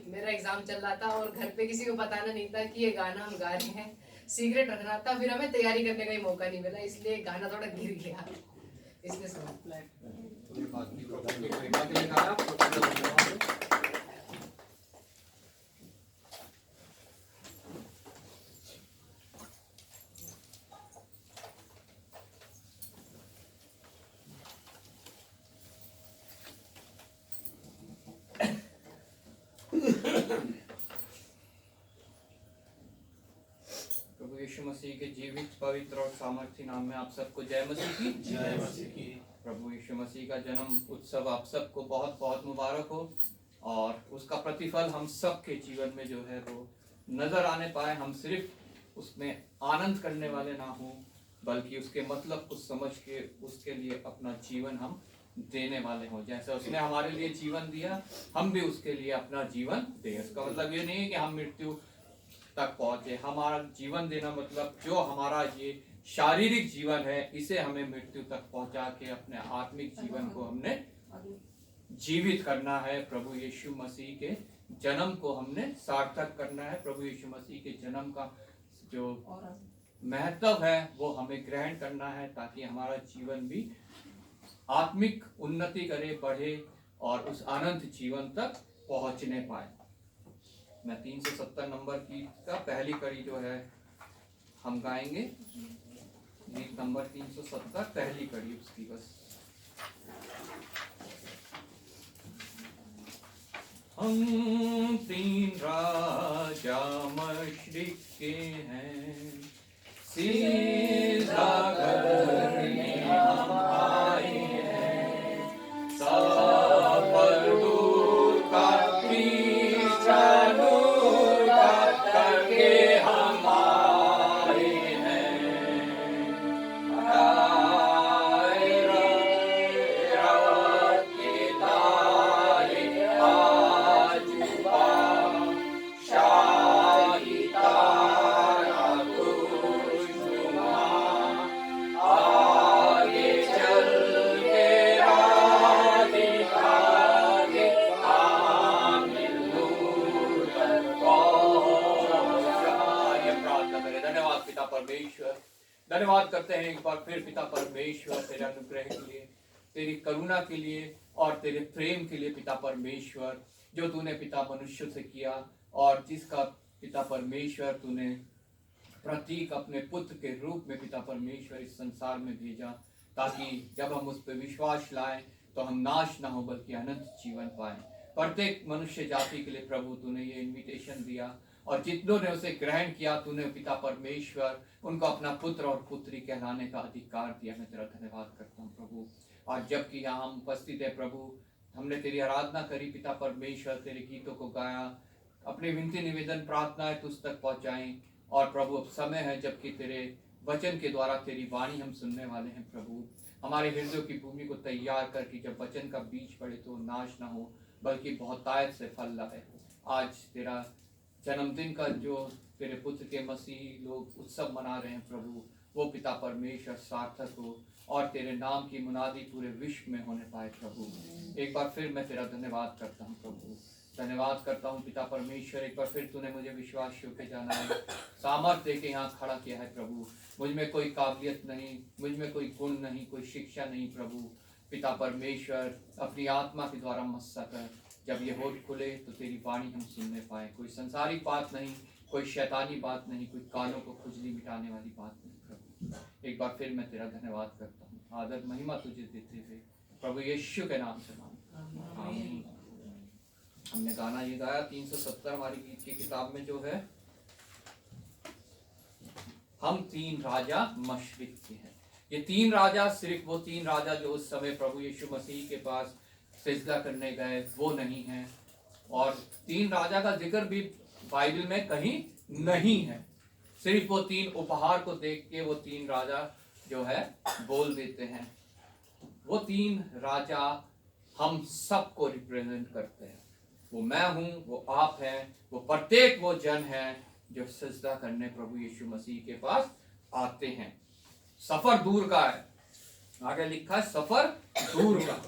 मेरा एग्जाम चल रहा था और घर पे किसी को बताना नहीं था कि ये गाना हम गा रहे हैं, सीक्रेट रखना था। फिर हमें तैयारी करने का ही मौका नहीं मिला, इसलिए गाना थोड़ा गिर गया, इसलिए सब प्रभु यीशु मसीह के जीवित पवित्र और सामर्थ्य नाम में आप सबको जय मसीह की। जय मसीह की। प्रभु यीशु मसीह का जन्म उत्सव आप सबको बहुत बहुत मुबारक हो और उसका प्रतिफल हम सब के जीवन में जो है वो नजर आने पाए। हम सिर्फ उसमें आनंद करने वाले ना हो, बल्कि उसके मतलब को समझ के उसके लिए अपना जीवन हम देने वाले हों। जैसे उसने हमारे लिए जीवन दिया, हम भी उसके लिए अपना जीवन दें। इसका मतलब ये नहीं है कि हम मृत्यु तक पहुंचे। हमारा जीवन देना मतलब जो हमारा ये शारीरिक जीवन है, इसे हमें मृत्यु तक पहुंचा के अपने आत्मिक जीवन को हमने जीवित करना है। प्रभु यीशु मसीह के जन्म को हमने सार्थक करना है। प्रभु यीशु मसीह के जन्म का जो महत्व है वो हमें ग्रहण करना है, ताकि हमारा जीवन भी आत्मिक उन्नति करे, बढ़े और उस अनंत जीवन तक पहुंचने पाए। मैं 370 नंबर की का पहली कड़ी जो है हम गाएंगे। गीत नंबर 370 पहली कड़ी उसकी बस। हम तीन राजा मशरिक के हैं, सीधा करने हम आए हैं। सफर दूर का पीछा दूर का करके हम आए हैं। रात के तारे आज शाही तारा खुशनुमा, आगे चल के राह दिखा दे, आमिन नूर तक पहुंचा। ये प्रार्थना करें। धन्यवाद पिता परमेश्वर, धन्यवाद करते हैं एक बार फिर पिता परमेश्वर तेरे अनुग्रह के लिए, तेरी करुणा के लिए और तेरे प्रेम के लिए पिता परमेश्वर, जो तूने पिता मनुष्य से किया और जिसका पिता परमेश्वर तूने प्रतीक अपने पुत्र के रूप में पिता परमेश्वर इस संसार में भेजा, ताकि जब हम उस पर विश्वास लाएं तो हम नाश ना हो बल्कि अनंत जीवन पाएं। प्रत्येक मनुष्य जाति के लिए प्रभु तूने ये इनविटेशन दिया और जितनों ने उसे ग्रहण किया तूने पिता परमेश्वर उनको अपना पुत्र और पुत्री कहलाने का अधिकार दिया। मैं तेरा धन्यवाद करता हूँ प्रभु। आज जबकि यहाँ हम उपस्थित है प्रभु, हमने तेरी आराधना करी पिता परमेश्वर, तेरे गीतों को गाया, अपनी विनती निवेदन प्रार्थनाएं तुझ तक पहुँचाएं। और प्रभु अब समय है जबकि तेरे वचन के द्वारा तेरी वाणी हम सुनने वाले हैं प्रभु। हमारे हृदयों की भूमि को तैयार कर कि जब वचन का बीज पड़े तो नाश ना हो बल्कि बहुतायत से फल लाए। आज तेरा जन्मदिन का जो तेरे पुत्र के मसीही लोग उत्सव मना रहे हैं प्रभु, वो पिता परमेश्वर सार्थक हो और तेरे नाम की मुनादी पूरे विश्व में होने पाए प्रभु। एक बार फिर मैं तेरा धन्यवाद करता हूँ प्रभु, धन्यवाद करता हूँ पिता परमेश्वर। एक बार फिर तूने मुझे विश्वास योग्य जाना है, सामर्थ्य देके यहाँ खड़ा किया है प्रभु। मुझ में कोई काबिलियत नहीं, मुझ में कोई गुण नहीं, कोई शिक्षा नहीं प्रभु। पिता परमेश्वर अपनी आत्मा के द्वारा मस्सा कर, जब ये होठ खुले तो तेरी वाणी हम सुनने पाए। कोई संसारिक बात नहीं, कोई शैतानी बात नहीं, कोई कानों को खुजली मिटाने वाली बात नहीं प्रभु। एक बार फिर मैं तेरा धन्यवाद करता हूँ, आदर महिमा तुझे देते हुए प्रभु यीशु के नाम से मांगता हूं, आमीन। हमने गाना ये गाया 370 हमारी गीत की किताब में जो है, हम तीन राजा मशरिक के हैं। ये तीन राजा सिर्फ वो तीन राजा जो उस समय प्रभु यीशु मसीह के पास सिजदा करने गए वो नहीं है, और तीन राजा का जिक्र भी बाइबल में कहीं नहीं है। सिर्फ वो तीन उपहार को देख के वो तीन राजा जो है बोल देते हैं। वो तीन राजा हम सबको रिप्रेजेंट करते हैं। वो मैं हूं, वो आप हैं, वो प्रत्येक वो जन है जो सजदा करने प्रभु यीशु मसीह के पास आते हैं। सफर दूर का है, आगे लिखा है सफर दूर का।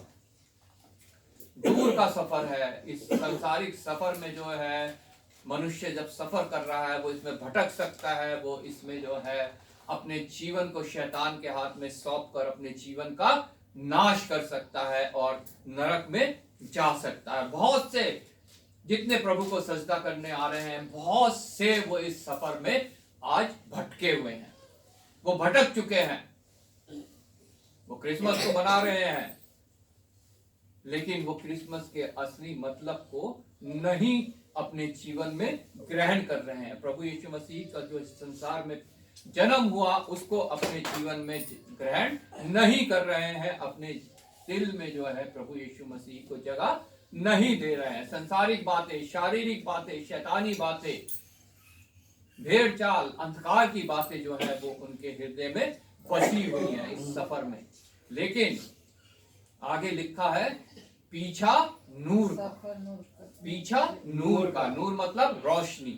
दूर का सफर है। इस सांसारिक सफर में जो है मनुष्य जब सफर कर रहा है वो इसमें भटक सकता है, वो इसमें जो है अपने जीवन को शैतान के हाथ में सौंप कर अपने जीवन का नाश कर सकता है और नरक में जा सकता है। बहुत से जितने प्रभु को सजदा करने आ रहे हैं, बहुत से वो इस सफर में आज भटके हुए हैं, वो भटक चुके हैं। वो क्रिसमस को मना रहे हैं लेकिन वो क्रिसमस के असली मतलब को नहीं अपने जीवन में ग्रहण कर रहे हैं। प्रभु यीशु मसीह का जो इस संसार में जन्म हुआ उसको अपने जीवन में ग्रहण नहीं कर रहे हैं, अपने दिल में जो है प्रभु यीशु मसीह को जगह नहीं दे रहे हैं। संसारिक बातें, शारीरिक बातें, शैतानी बातें, भेड़ चाल, अंधकार की बातें जो है वो उनके हृदय में बसी हुई हैं इस सफर में। लेकिन आगे लिखा है पीछा नूर का, पीछा नूर का। नूर मतलब रोशनी।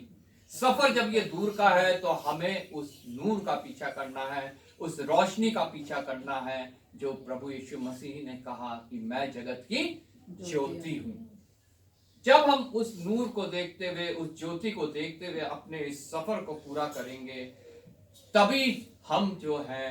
सफर जब ये दूर का है तो हमें उस नूर का पीछा करना है, उस रोशनी का पीछा करना है जो प्रभु यीशु मसीह ने कहा कि मैं जगत की ज्योति हूं। जब हम उस नूर को देखते हुए, उस ज्योति को देखते हुए अपने इस सफर को पूरा करेंगे, तभी हम जो है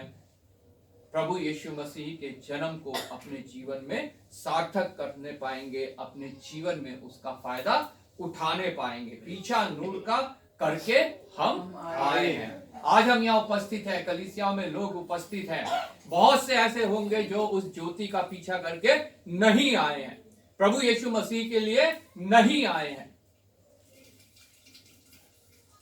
प्रभु यीशु मसीह के जन्म को अपने जीवन में सार्थक करने पाएंगे, अपने जीवन में उसका फायदा उठाने पाएंगे। पीछा नूर का करके हम आए हैं। आज हम यहाँ उपस्थित हैं, कलीसियाओं में लोग उपस्थित हैं। बहुत से ऐसे होंगे जो उस ज्योति का पीछा करके नहीं आए हैं, प्रभु यीशु मसीह के लिए नहीं आए हैं।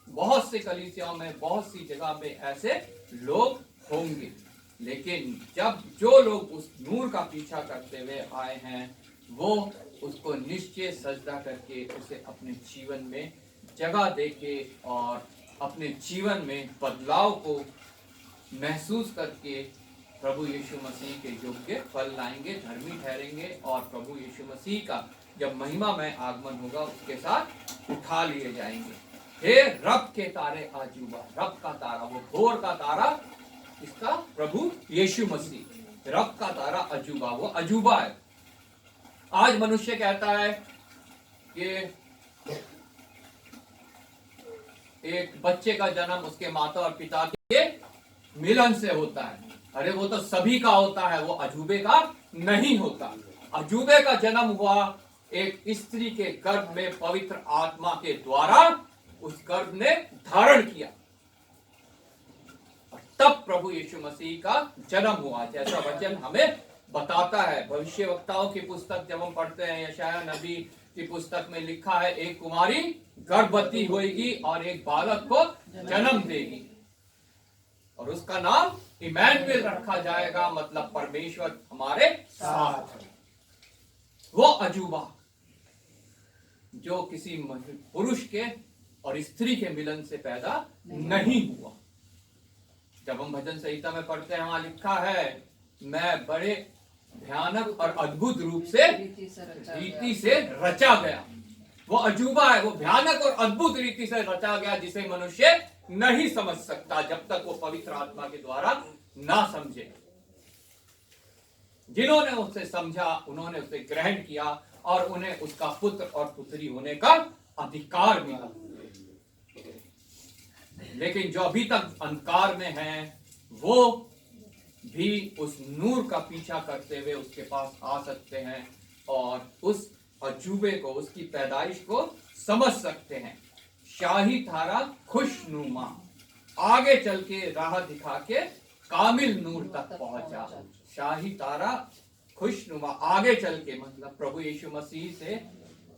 बहुत से कलीसियाओं में, बहुत सी जगह में ऐसे लोग होंगे। लेकिन जब जो लोग उस नूर का पीछा करते हुए आए हैं वो उसको निश्चय सजदा करके उसे अपने जीवन में जगह देके और अपने जीवन में बदलाव को महसूस करके प्रभु यीशु मसीह के योग्य फल लाएंगे, धर्मी ठहरेंगे और प्रभु यीशु मसीह का जब महिमा में आगमन होगा उसके साथ उठा लिए जाएंगे। हे रब के तारे आजूबा, रब का तारा, वो भोर का तारा, इसका प्रभु यीशु मसीह। रब का तारा अजूबा, वो अजूबा है। आज मनुष्य कहता है कि एक बच्चे का जन्म उसके माता और पिता के मिलन से होता है। अरे वो तो सभी का होता है, वो अजूबे का नहीं होता। अजूबे का जन्म हुआ एक स्त्री के गर्भ में पवित्र आत्मा के द्वारा, उस गर्भ ने धारण किया, तब प्रभु यीशु मसीह का जन्म हुआ, जैसा वचन हमें बताता है। भविष्यवक्ताओं की पुस्तक जब हम पढ़ते हैं, यशायाह नबी की पुस्तक में लिखा है एक कुमारी गर्भवती होगी और एक बालक को जन्म देगी और उसका नाम इमैनुएल रखा जाएगा, मतलब परमेश्वर हमारे साथ। वो अजूबा जो किसी पुरुष के और स्त्री के मिलन से पैदा नहीं हुआ। जब हम भजन संहिता में पढ़ते हैं वहां लिखा है मैं बड़े भयानक और अद्भुत रूप से रीति से रचा गया। वो अजूबा है, वो भयानक और अद्भुत रीति से रचा गया जिसे मनुष्य नहीं समझ सकता जब तक वो पवित्र आत्मा के द्वारा ना समझे। जिन्होंने उसे समझा उन्होंने उसे ग्रहण किया और उन्हें उसका पुत्र और पुत्री होने का अधिकार मिला। लेकिन जो अभी तक अंधकार में हैं वो भी उस नूर का पीछा करते हुए उसके पास आ सकते हैं और उस अजूबे को, उसकी पैदाइश को समझ सकते हैं। शाही धारा खुशनुमा आगे चल के राह दिखा के कामिल नूर तक पहुंचा। शाही तारा खुशनुमा आगे चल के, मतलब प्रभु यीशु मसीह से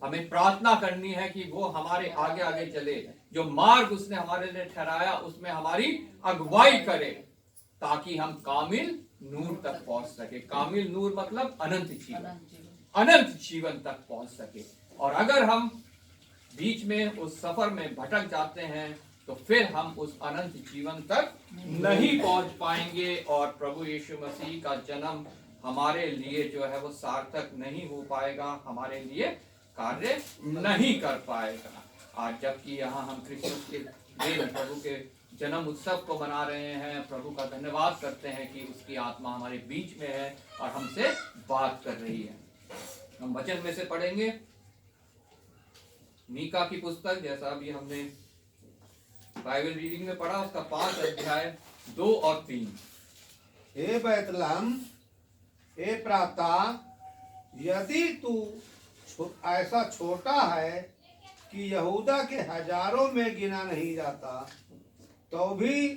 हमें प्रार्थना करनी है कि वो हमारे आगे आगे चले, जो मार्ग उसने हमारे लिए ठहराया उसमें हमारी अगुवाई करे ताकि हम कामिल नूर तक पहुंच सके। कामिल नूर मतलब अनंत जीवन, अनंत जीवन तक पहुंच सके। और अगर हम बीच में उस सफर में भटक जाते हैं तो फिर हम उस अनंत जीवन तक नहीं पहुंच पाएंगे और प्रभु यीशु मसीह का जन्म हमारे लिए जो है वो सार्थक नहीं हो पाएगा, हमारे लिए कार्य नहीं कर पाएगा। आज जबकि यहाँ हम क्रिसमस के दिन प्रभु के जन्म उत्सव को मना रहे हैं, प्रभु का धन्यवाद करते हैं कि उसकी आत्मा हमारे बीच में है और हमसे बात कर रही है। हम वचन में से पढ़ेंगे मीका की पुस्तक, जैसा अभी हमने बाइबल रीडिंग में पढ़ा, उसका 5 अध्याय 2 और 3। हे बैतलहम, हे प्राता, यदि तू ऐसा छोटा है कि यहूदा के हजारों में गिना नहीं जाता, तो भी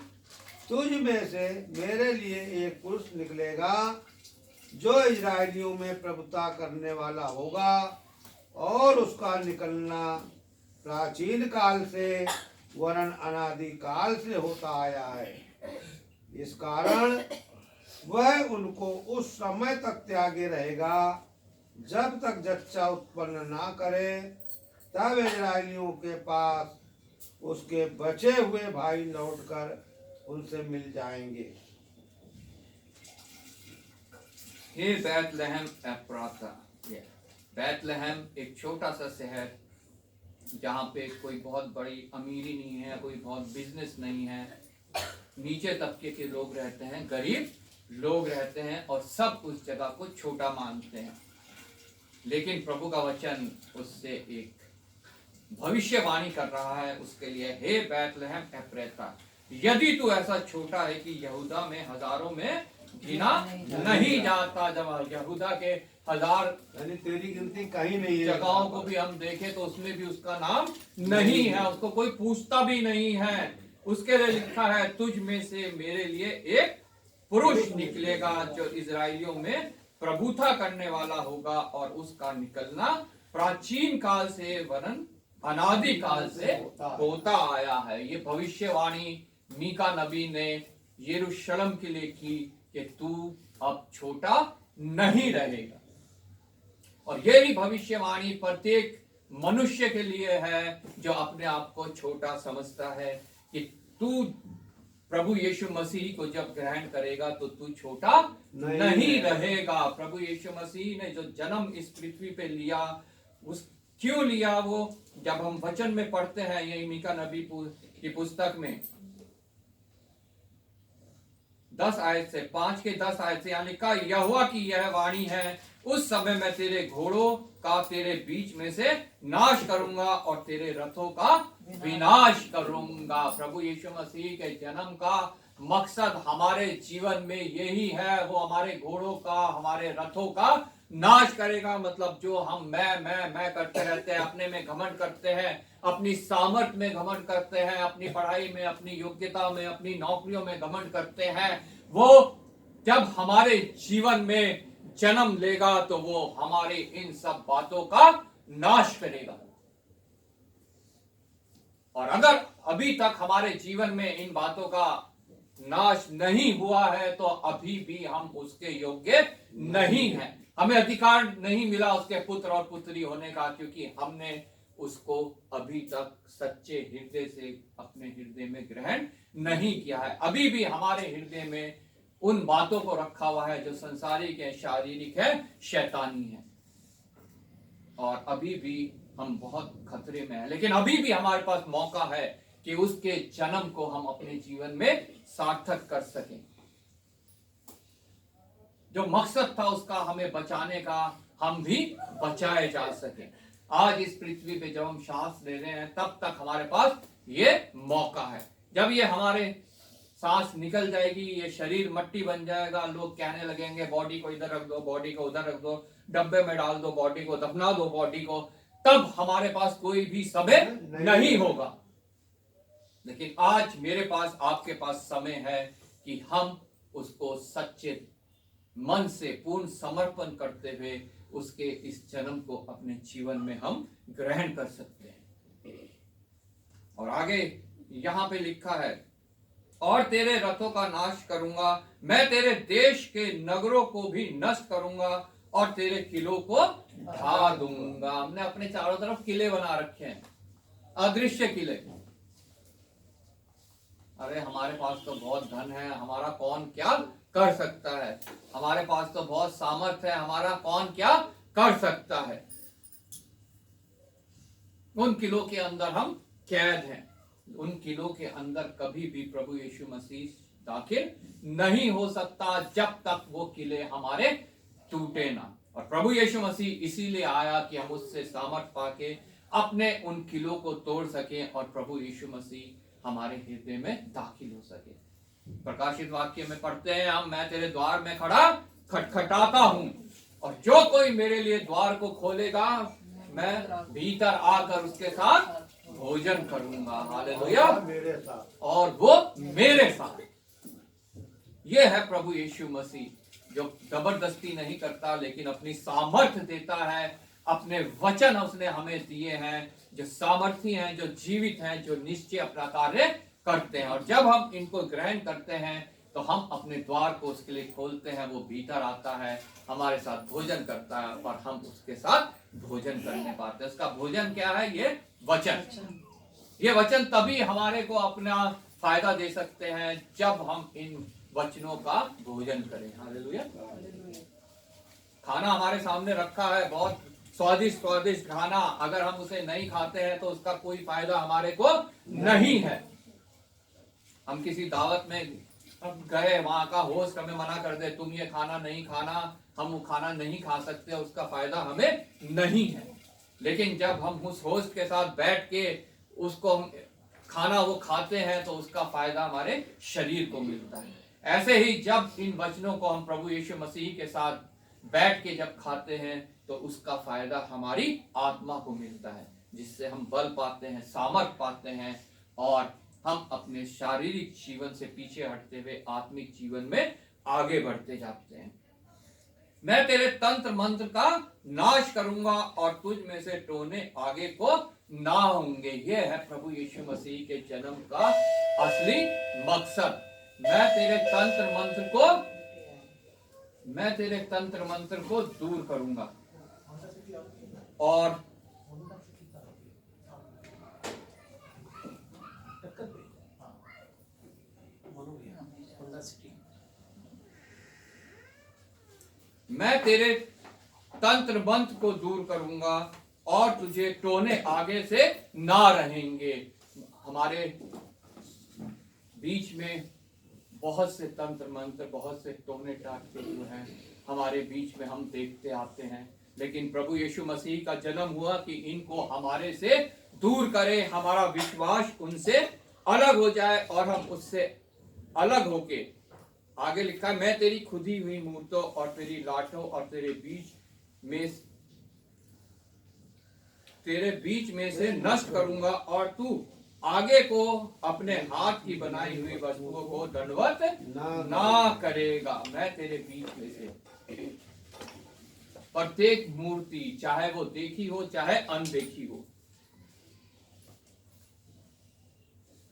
तुझ में से मेरे लिए एक पुरुष निकलेगा जो इजरायलियों में प्रभुता करने वाला होगा, और उसका निकलना प्राचीन काल से वरन अनादि काल से होता आया है। इस कारण वह उनको उस समय तक त्यागे रहेगा जब तक जच्चा उत्पन्न ना करे, तब इजरायलियों के पास उसके बचे हुए भाई लौटकर उनसे मिल जाएंगे। हे बैतलहम एफ्राता, बैतलहम एक छोटा सा शहर जहाँ पे कोई बहुत बड़ी अमीरी नहीं है, कोई बहुत बिजनेस नहीं है, नीचे तबके के लोग रहते हैं, गरीब लोग रहते हैं और सब उस जगह को छोटा मानते हैं। लेकिन प्रभु का वचन उससे एक भविष्यवाणी कर रहा है उसके लिए। हे बैतलहम एफ्राता, यदि तू ऐसा छोटा है कि यहूदा में हजारों में गिना नहीं जाता। जब यहूदा के हजार यानी तेरी गिनती कहीं नहीं है। जगहों को भी हम देखें तो उसमें भी उसका नाम नहीं है, उसको कोई पूछता भी नहीं है। उसके लिए लिखा है तुझ में से मेरे लिए एक पुरुष निकलेगा जो इजराइलियों में प्रभुता करने वाला होगा, और उसका निकलना प्राचीन काल से वरन अनादि काल से होता आया है। ये भविष्यवाणी मीका नबी ने यरूशलेम के लिए की कि तू अब छोटा नहीं रहेगा। और ये भी भविष्यवाणी प्रत्येक मनुष्य के लिए है जो अपने आप को छोटा समझता है कि तू प्रभु यीशु मसीह को जब ग्रहण करेगा तो तू छोटा नहीं रहेगा। प्रभु यीशु मसीह ने जो जन्म इस पृथ्वी पे लिया, उस क्यों लिया, वो जब हम वचन में पढ़ते हैं ये मीका नबी की पुस्तक में 10 आयत से 5 के 10 आयत से यहाँ लिखा, यहोवा की यह वाणी है, उस समय मैं तेरे घोड़ों का तेरे बीच में से नाश करूंगा और तेरे रथों का विनाश करूंगा। प्रभु यीशु मसीह के जन्म का मकसद हमारे जीवन में यही है, वो हमारे घोड़ों का, हमारे रथों का नाश करेगा। मतलब जो हम मैं करते रहते हैं, अपने में घमंड करते हैं, अपनी सामर्थ में घमंड करते हैं, अपनी पढ़ाई में, अपनी योग्यता में, अपनी नौकरियों में घमंड करते हैं, वो जब हमारे जीवन में जन्म लेगा तो वो हमारे इन सब बातों का नाश करेगा। और अगर अभी तक हमारे जीवन में इन बातों का नाश नहीं हुआ है तो अभी भी हम उसके योग्य नहीं हैं। हमें अधिकार नहीं मिला उसके पुत्र और पुत्री होने का, क्योंकि हमने उसको अभी तक सच्चे हृदय से अपने हृदय में ग्रहण नहीं किया है। अभी भी हमारे हृदय में उन बातों को रखा हुआ है जो संसारिक है, शारीरिक है, शैतानी है, और अभी भी हम बहुत खतरे में हैं। लेकिन अभी भी हमारे पास मौका है कि उसके जन्म को हम अपने जीवन में सार्थक कर सकें। जो मकसद था उसका हमें बचाने का, हम भी बचाए जा सके। आज इस पृथ्वी पे जब हम सांस ले रहे हैं तब तक हमारे पास ये मौका है। जब ये हमारे सांस निकल जाएगी, ये शरीर मट्टी बन जाएगा, लोग कहने लगेंगे बॉडी को इधर रख दो, बॉडी को उधर रख दो, डब्बे में डाल दो, बॉडी को दफना दो बॉडी को, तब हमारे पास कोई भी समय नहीं होगा। लेकिन आज मेरे पास, आपके पास समय है कि हम उसको सच्चे मन से पूर्ण समर्पण करते हुए उसके इस जन्म को अपने जीवन में हम ग्रहण कर सकते हैं। और आगे यहां पे लिखा है, और तेरे रथों का नाश करूंगा, मैं तेरे देश के नगरों को भी नष्ट करूंगा और तेरे किलों को ढा दूंगा। हमने अपने चारों तरफ किले बना रखे हैं, अदृश्य किले। अरे हमारे पास तो बहुत धन है, हमारा कौन क्या कर सकता है, हमारे पास तो बहुत सामर्थ्य है, हमारा कौन क्या कर सकता है। उन किलों के अंदर हम कैद हैं। उन किलों के अंदर कभी भी प्रभु यीशु मसीह दाखिल नहीं हो सकता जब तक वो किले हमारे टूटे ना। और प्रभु यीशु मसीह इसीलिए आया कि हम उससे सामर्थ पाके अपने उन किलों को तोड़ सकें और प्रभु यीशु मसीह हमारे हृदय में दाखिल हो सके। प्रकाशित वाक्य में पढ़ते हैं हम, मैं तेरे द्वार में खड़ा खटखटाता हूं और जो कोई मेरे लिए द्वार को खोलेगा मैं भीतर आकर उसके साथ भोजन करूंगा। हालेलुया। मेरे साथ और वो मेरे साथ। ये है प्रभु यीशु मसीह जो जबरदस्ती नहीं करता लेकिन अपनी सामर्थ्य देता है। अपने वचन उसने हमें दिए हैं जो सामर्थी हैं, जो जीवित हैं, जो निश्चय अपना कार्य करते हैं। और जब हम इनको ग्रहण करते हैं तो हम अपने द्वार को उसके लिए खोलते हैं, वो भीतर आता है, हमारे साथ भोजन करता है और हम उसके साथ भोजन करने पाते हैं। उसका भोजन क्या है? ये वचन। ये वचन तभी हमारे को अपना फायदा दे सकते हैं जब हम इन वचनों का भोजन करें। हालेलुया। खाना हमारे सामने रखा है, बहुत स्वादिष्ट स्वादिष्ट खाना, अगर हम उसे नहीं खाते हैं तो उसका कोई फायदा हमारे को नहीं है। हम किसी दावत में गए, वहां का होस्ट हमें मना कर दे, तुम ये खाना नहीं खाना, हम वो खाना नहीं खा सकते, उसका फायदा हमें नहीं है। लेकिन जब हम उस होस्ट के साथ बैठ के उसको खाना वो खाते हैं तो उसका फायदा हमारे शरीर को मिलता है। ऐसे ही जब इन वचनों को हम प्रभु यीशु मसीह के साथ बैठ के जब खाते हैं तो उसका फायदा हमारी आत्मा को मिलता है, जिससे हम बल पाते हैं, सामर्थ पाते हैं और हम अपने शारीरिक जीवन से पीछे हटते हुए आत्मिक जीवन में आगे बढ़ते जाते हैं। मैं तेरे तंत्र मंत्र का नाश करूंगा और तुझ में से टोने आगे को ना होंगे। यह है प्रभु यीशु मसीह के जन्म का असली मकसद। मैं तेरे तंत्र मंत्र को दूर करूंगा और मैं तेरे तंत्र मंत्र को दूर करूंगा और तुझे टोने आगे से ना रहेंगे। हमारे बीच में बहुत से तंत्र मंत्र, बहुत से टोने टाटके जो हैं हमारे बीच में हम देखते आते हैं, लेकिन प्रभु यीशु मसीह का जन्म हुआ कि इनको हमारे से दूर करे, हमारा विश्वास उनसे अलग हो जाए और हम उससे अलग होके, आगे लिखा है, मैं तेरी खुदी हुई मूर्तों और तेरी लाठों और तेरे बीच में से नष्ट करूंगा और तू आगे को अपने हाथ की बनाई हुई वस्तुओं को दंडवत ना करेगा। मैं तेरे बीच में से प्रत्येक मूर्ति, चाहे वो देखी हो चाहे अनदेखी हो,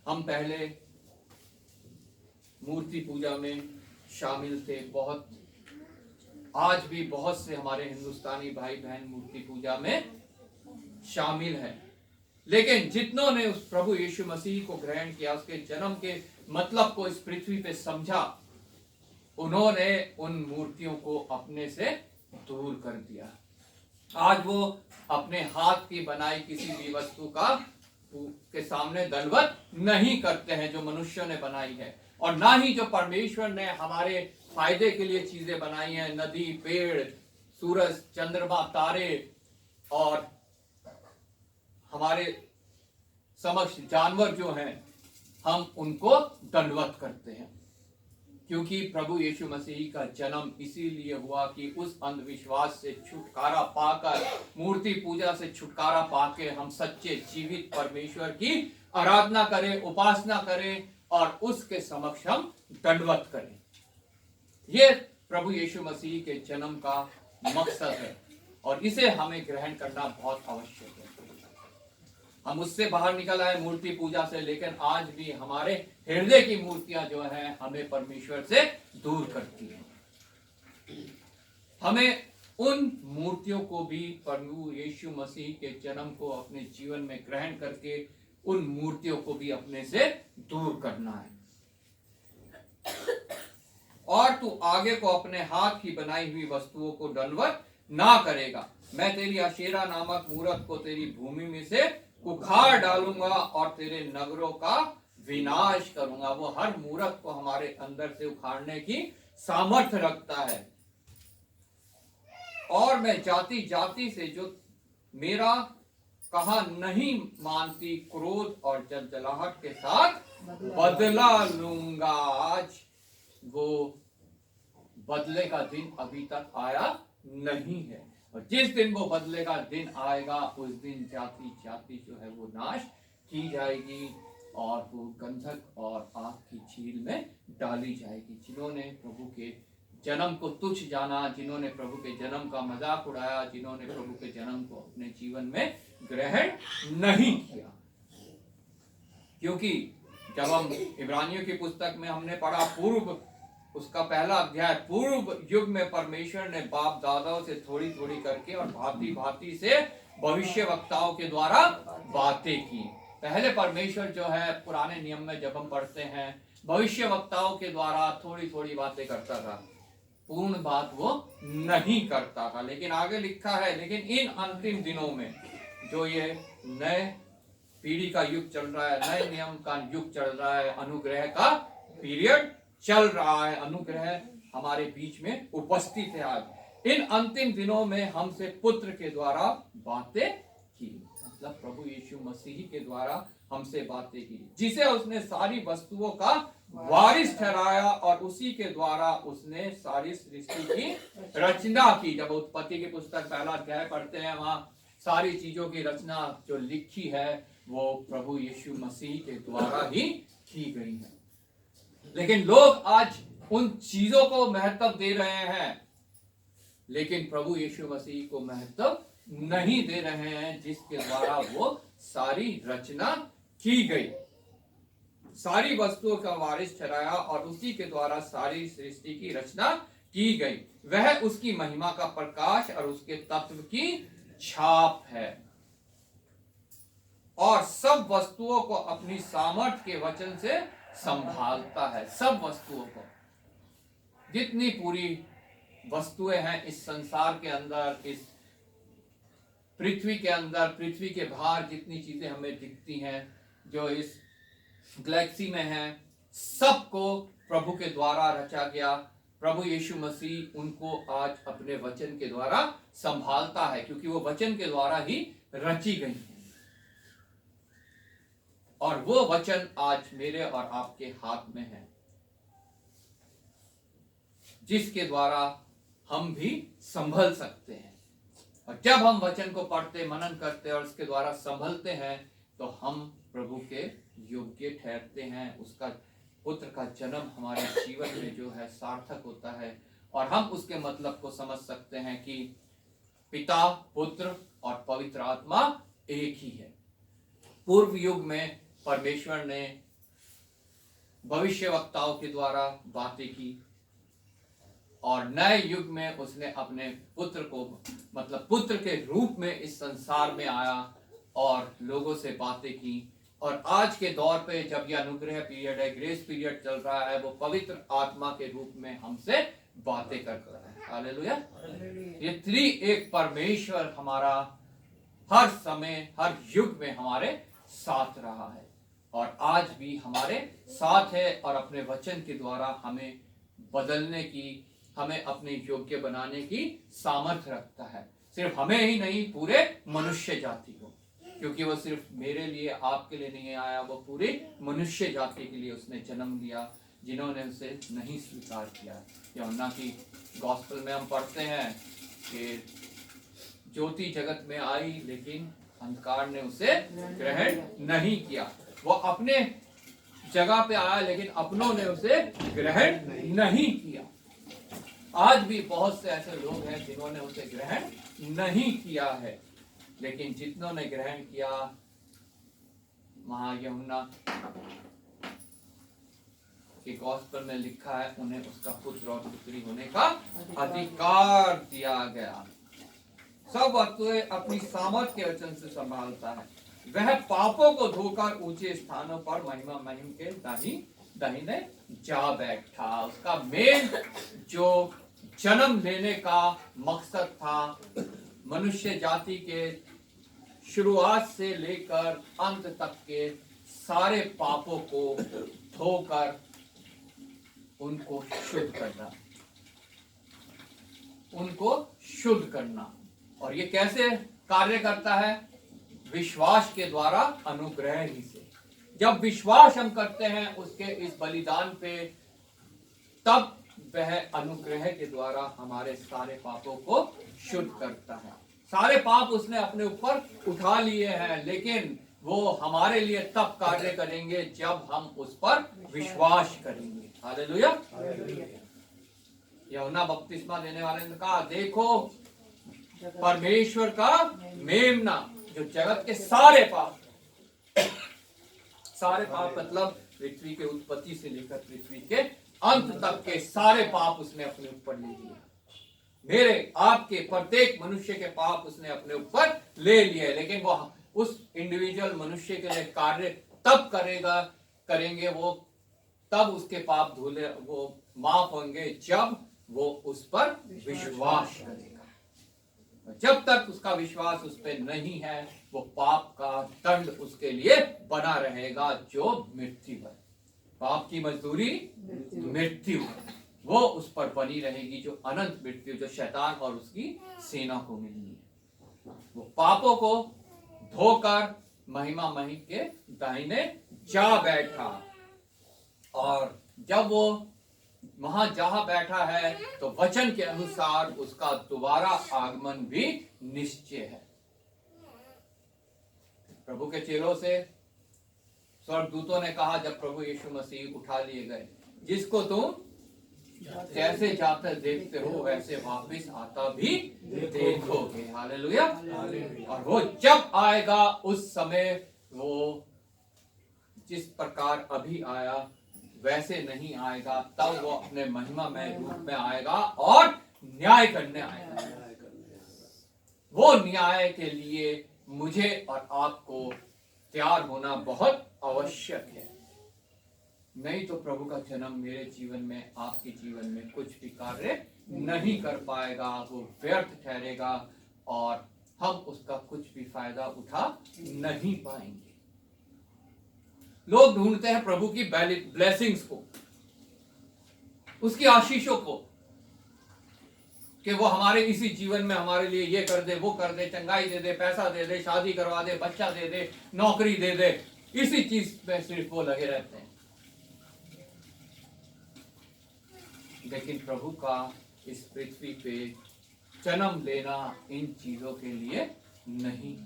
हम पहले मूर्ति पूजा में शामिल थे। बहुत आज भी बहुत से हमारे हिंदुस्तानी भाई बहन मूर्ति पूजा में शामिल हैं, लेकिन जितनों ने उस प्रभु यीशु मसीह को ग्रहण किया, उसके जन्म के मतलब को इस पृथ्वी पे समझा, उन्होंने उन मूर्तियों को अपने से दूर कर दिया। आज वो अपने हाथ की बनाई किसी भी वस्तु के सामने दंडवत नहीं करते हैं जो मनुष्यों ने बनाई है, और ना ही जो परमेश्वर ने हमारे फायदे के लिए चीजें बनाई हैं, नदी, पेड़, सूरज, चंद्रमा, तारे और हमारे समक्ष जानवर जो हैं, हम उनको दंडवत करते हैं। क्योंकि प्रभु यीशु मसीह का जन्म इसीलिए हुआ कि उस अंधविश्वास से छुटकारा पाकर, मूर्ति पूजा से छुटकारा पाके हम सच्चे जीवित परमेश्वर की आराधना करें, उपासना करें और उसके समक्ष हम दंडवत करें। ये प्रभु यीशु मसीह के जन्म का मकसद है और इसे हमें ग्रहण करना बहुत आवश्यक है। हम उससे बाहर निकल आए मूर्ति पूजा से, लेकिन आज भी हमारे हृदय की मूर्तियां जो हैं हमें परमेश्वर से दूर करती हैं। हमें उन मूर्तियों को भी प्रभु यीशु मसीह के जन्म को अपने जीवन में ग्रहण करके उन मूर्तियों को भी अपने से दूर करना है। और तू आगे को अपने हाथ की बनाई हुई वस्तुओं को दंडवत ना करेगा। मैं तेरी अशेरा नामक मूरत को तेरी भूमि में से उखाड़ डालूंगा और तेरे नगरों का विनाश करूंगा। वो हर मूरत को हमारे अंदर से उखाड़ने की सामर्थ्य रखता है। और मैं जाति जाति से जो मेरा कहा नहीं मानती क्रोध और जलजलाहट के साथ बदला लूंगा। आज वो बदले का दिन अभी तक आया नहीं है, और जिस दिन वो बदले का दिन आएगा उस दिन जाति जाति जो है वो नाश की जाएगी और वो गंधक और आग की झील में डाली जाएगी। जिन्होंने प्रभु के जन्म को तुच्छ जाना, जिन्होंने प्रभु के जन्म का मजाक उड़ाया, जिन्होंने प्रभु के जन्म को अपने जीवन में ग्रहण नहीं किया। क्योंकि जब हम इब्रानियों की पुस्तक में हमने पढ़ा पूर्व, उसका पहला अध्याय, पूर्व युग में परमेश्वर ने बाप दादाओं से थोड़ी थोड़ी करके और भांति भांति से भविष्य वक्ताओं के द्वारा बातें की। पहले परमेश्वर जो है पुराने नियम में जब हम पढ़ते हैं भविष्य वक्ताओं के द्वारा थोड़ी थोड़ी बातें करता था, पूर्ण बात वो नहीं करता था। लेकिन आगे लिखा है, लेकिन इन अंतिम दिनों में जो ये नए पीढ़ी का युग चल रहा है, नए नियम का युग चल रहा है, अनुग्रह का पीरियड चल रहा है, अनुग्रह हमारे बीच में उपस्थित है। आज इन अंतिम दिनों में हमसे पुत्र के द्वारा बातें की, मतलब प्रभु यीशु मसीह के द्वारा हमसे बातें की, जिसे उसने सारी वस्तुओं का वारिस ठहराया और उसी के द्वारा उसने सारी सृष्टि की रचना की। जब उत्पत्ति की पुस्तक पहला अध्याय पढ़ते हैं, वहां सारी चीजों की रचना जो लिखी है वो प्रभु यीशु मसीह के द्वारा ही की गई है। लेकिन लोग आज उन चीजों को महत्व दे रहे हैं, लेकिन प्रभु यीशु मसीह को महत्व नहीं दे रहे हैं, जिसके द्वारा वो सारी रचना की गई, सारी वस्तुओं का वारिस ठहराया और उसी के द्वारा सारी सृष्टि की रचना की गई। वह उसकी महिमा का प्रकाश और उसके तत्व की छाप है और सब वस्तुओं को अपनी सामर्थ्य के वचन से संभालता है। सब वस्तुओं को, जितनी पूरी वस्तुएं हैं इस संसार के अंदर, इस पृथ्वी के अंदर, पृथ्वी के बाहर जितनी चीजें हमें दिखती हैं, जो इस गैलेक्सी में है, सबको प्रभु के द्वारा रचा गया। प्रभु यीशु मसीह उनको आज अपने वचन के द्वारा संभालता है, क्योंकि वो वचन के द्वारा ही रची गई है। और वो वचन आज मेरे और आपके हाथ में है, जिसके द्वारा हम भी संभल सकते हैं। और जब हम वचन को पढ़ते, मनन करते और उसके द्वारा संभलते हैं, तो हम प्रभु के योग्य ठहरते हैं। उसका पुत्र का जन्म हमारे जीवन में जो है सार्थक होता है और हम उसके मतलब को समझ सकते हैं कि पिता, पुत्र और पवित्र आत्मा एक ही है। पूर्व युग में परमेश्वर ने भविष्यवक्ताओं के द्वारा बातें की और नए युग में उसने अपने पुत्र को, मतलब पुत्र के रूप में इस संसार में आया और लोगों से बातें की। और आज के दौर पे जब यह अनुग्रह पीरियड है, ग्रेस पीरियड चल रहा है, वो पवित्र आत्मा के रूप में हमसे बातें करता है। हालेलुया। ये त्रिएक परमेश्वर हमारा हर समय, हर युग में हमारे साथ रहा है और आज भी हमारे साथ है और अपने वचन के द्वारा हमें बदलने की, हमें अपने योग्य बनाने की सामर्थ्य रखता है। सिर्फ हमें ही नहीं, पूरे मनुष्य जाति को, क्योंकि वो सिर्फ मेरे लिए, आपके लिए नहीं आया, वो पूरे मनुष्य जाति के लिए उसने जन्म लिया, जिन्होंने उसे नहीं स्वीकार किया। यूहन्ना की गॉस्पेल में हम पढ़ते हैं कि ज्योति जगत में आई लेकिन अंधकार ने उसे ग्रहण नहीं किया। वो अपने जगह पे आया लेकिन अपनों ने उसे ग्रहण नहीं किया। आज भी बहुत से ऐसे लोग हैं जिन्होंने उसे ग्रहण नहीं किया है, लेकिन जितनों ने ग्रहण किया, वहां यूहन्ना के गॉस्पेल में लिखा है, उन्हें उसका पुत्र और पुत्री होने का अधिकार दिया गया। सब वस्तुएं अपनी सामर्थ्य के वचन से संभालता है। वह पापों को धोकर ऊंचे स्थानों पर महिमा महिम के दाहिने जा बैठा। उसका मेन जो जन्म लेने का मकसद था, मनुष्य जाति के शुरुआत से लेकर अंत तक के सारे पापों को धोकर उनको शुद्ध करना। उनको शुद्ध करना। और ये कैसे कार्य करता है? विश्वास के द्वारा, अनुग्रह ही से। जब विश्वास हम करते हैं उसके इस बलिदान पे, तब वह अनुग्रह के द्वारा हमारे सारे पापों को शुद्ध करता है। सारे पाप उसने अपने ऊपर उठा लिए हैं, लेकिन वो हमारे लिए तब कार्य करेंगे जब हम उस पर विश्वास करेंगे। हालेलुया। यूहन्ना बपतिस्मा देने वाले ने कहा, देखो परमेश्वर का मेमना जो जगत के सारे पाप मतलब पृथ्वी के उत्पत्ति से लेकर पृथ्वी के अंत तक के सारे पाप उसने अपने ऊपर ले लिए। मेरे आपके प्रत्येक मनुष्य के पाप उसने अपने ऊपर ले लिए, लेकिन वो उस इंडिविजुअल मनुष्य के लिए कार्य तब करेंगे वो, तब उसके पाप धुले वो माफ होंगे जब वो उस पर विश्वास करेगा। जब तक उसका विश्वास उस पर नहीं है, वो पाप का दंड उसके लिए बना रहेगा, जो मृत्यु है। पाप की मजदूरी मृत्यु, वो उस पर बनी रहेगी, जो अनंत मृत्यु, जो शैतान और उसकी सेना को मिलनी है। वो पापों को धोकर महिमा मही के दाहिने जा बैठा, और जब वो वहां जहां बैठा है तो वचन के अनुसार उसका दोबारा आगमन भी निश्चय है। प्रभु के चेलों से स्वर्गदूतों ने कहा, जब प्रभु यीशु मसीह उठा लिए गए, जिसको तुम जैसे जाते देखते हो वैसे वापस आता भी देखोगे। हालेलुया। और वो जब आएगा उस समय वो जिस प्रकार अभी आया वैसे नहीं आएगा, तब वो अपने महिमामय रूप में आएगा और न्याय करने आएगा। वो न्याय के लिए मुझे और आपको तैयार होना बहुत आवश्यक है। नहीं तो प्रभु का जन्म मेरे जीवन में, आपके जीवन में कुछ भी कार्य नहीं कर पाएगा, वो व्यर्थ ठहरेगा और हम उसका कुछ भी फायदा उठा नहीं पाएंगे। लोग ढूंढते हैं प्रभु की ब्लेसिंग्स को, उसकी आशीषों को, कि वो हमारे इसी जीवन में हमारे लिए ये कर दे, वो कर दे, चंगाई दे दे, पैसा दे दे, शादी करवा दे, बच्चा दे दे, नौकरी दे दे। इसी चीज में सिर्फ वो लगे रहते हैं। लेकिन प्रभु का इस पृथ्वी पे जन्म लेना इन चीजों के लिए नहीं,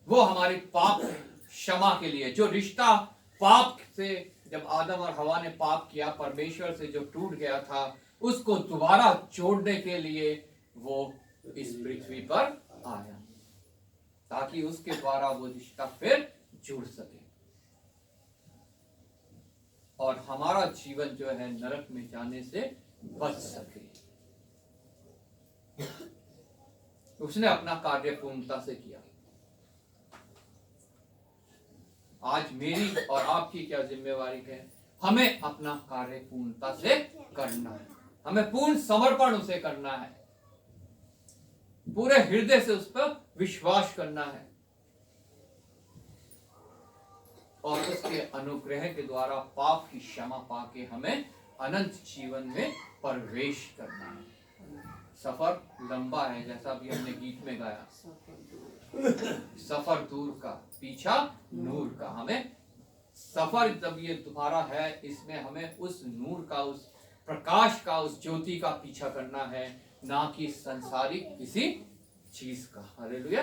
वो हमारे पाप क्षमा के लिए। जो रिश्ता पाप से, जब आदम और हवा ने पाप किया, परमेश्वर से जो टूट गया था, उसको दोबारा जोड़ने के लिए वो इस पृथ्वी पर आया, ताकि उसके द्वारा वो रिश्ता फिर जुड़ सके और हमारा जीवन जो है नरक में जाने से बच सके। उसने अपना कार्य पूर्णता से किया। आज मेरी और आपकी क्या जिम्मेवारी है? हमें अपना कार्य पूर्णता से करना है, हमें पूर्ण समर्पण उसे करना है, पूरे हृदय से उस पर विश्वास करना है और उसके अनुग्रह के द्वारा पाप की क्षमा पाके हमें अनंत जीवन में प्रवेश करना है। सफर लंबा है, जैसा भी हमने गीत में गाया, सफर दूर का पीछा नूर का। हमें सफर जब ये तुम्हारा है, इसमें हमें उस नूर का, उस प्रकाश का, उस ज्योति का पीछा करना है, ना कि संसारिक किसी चीज का। हालेलुया।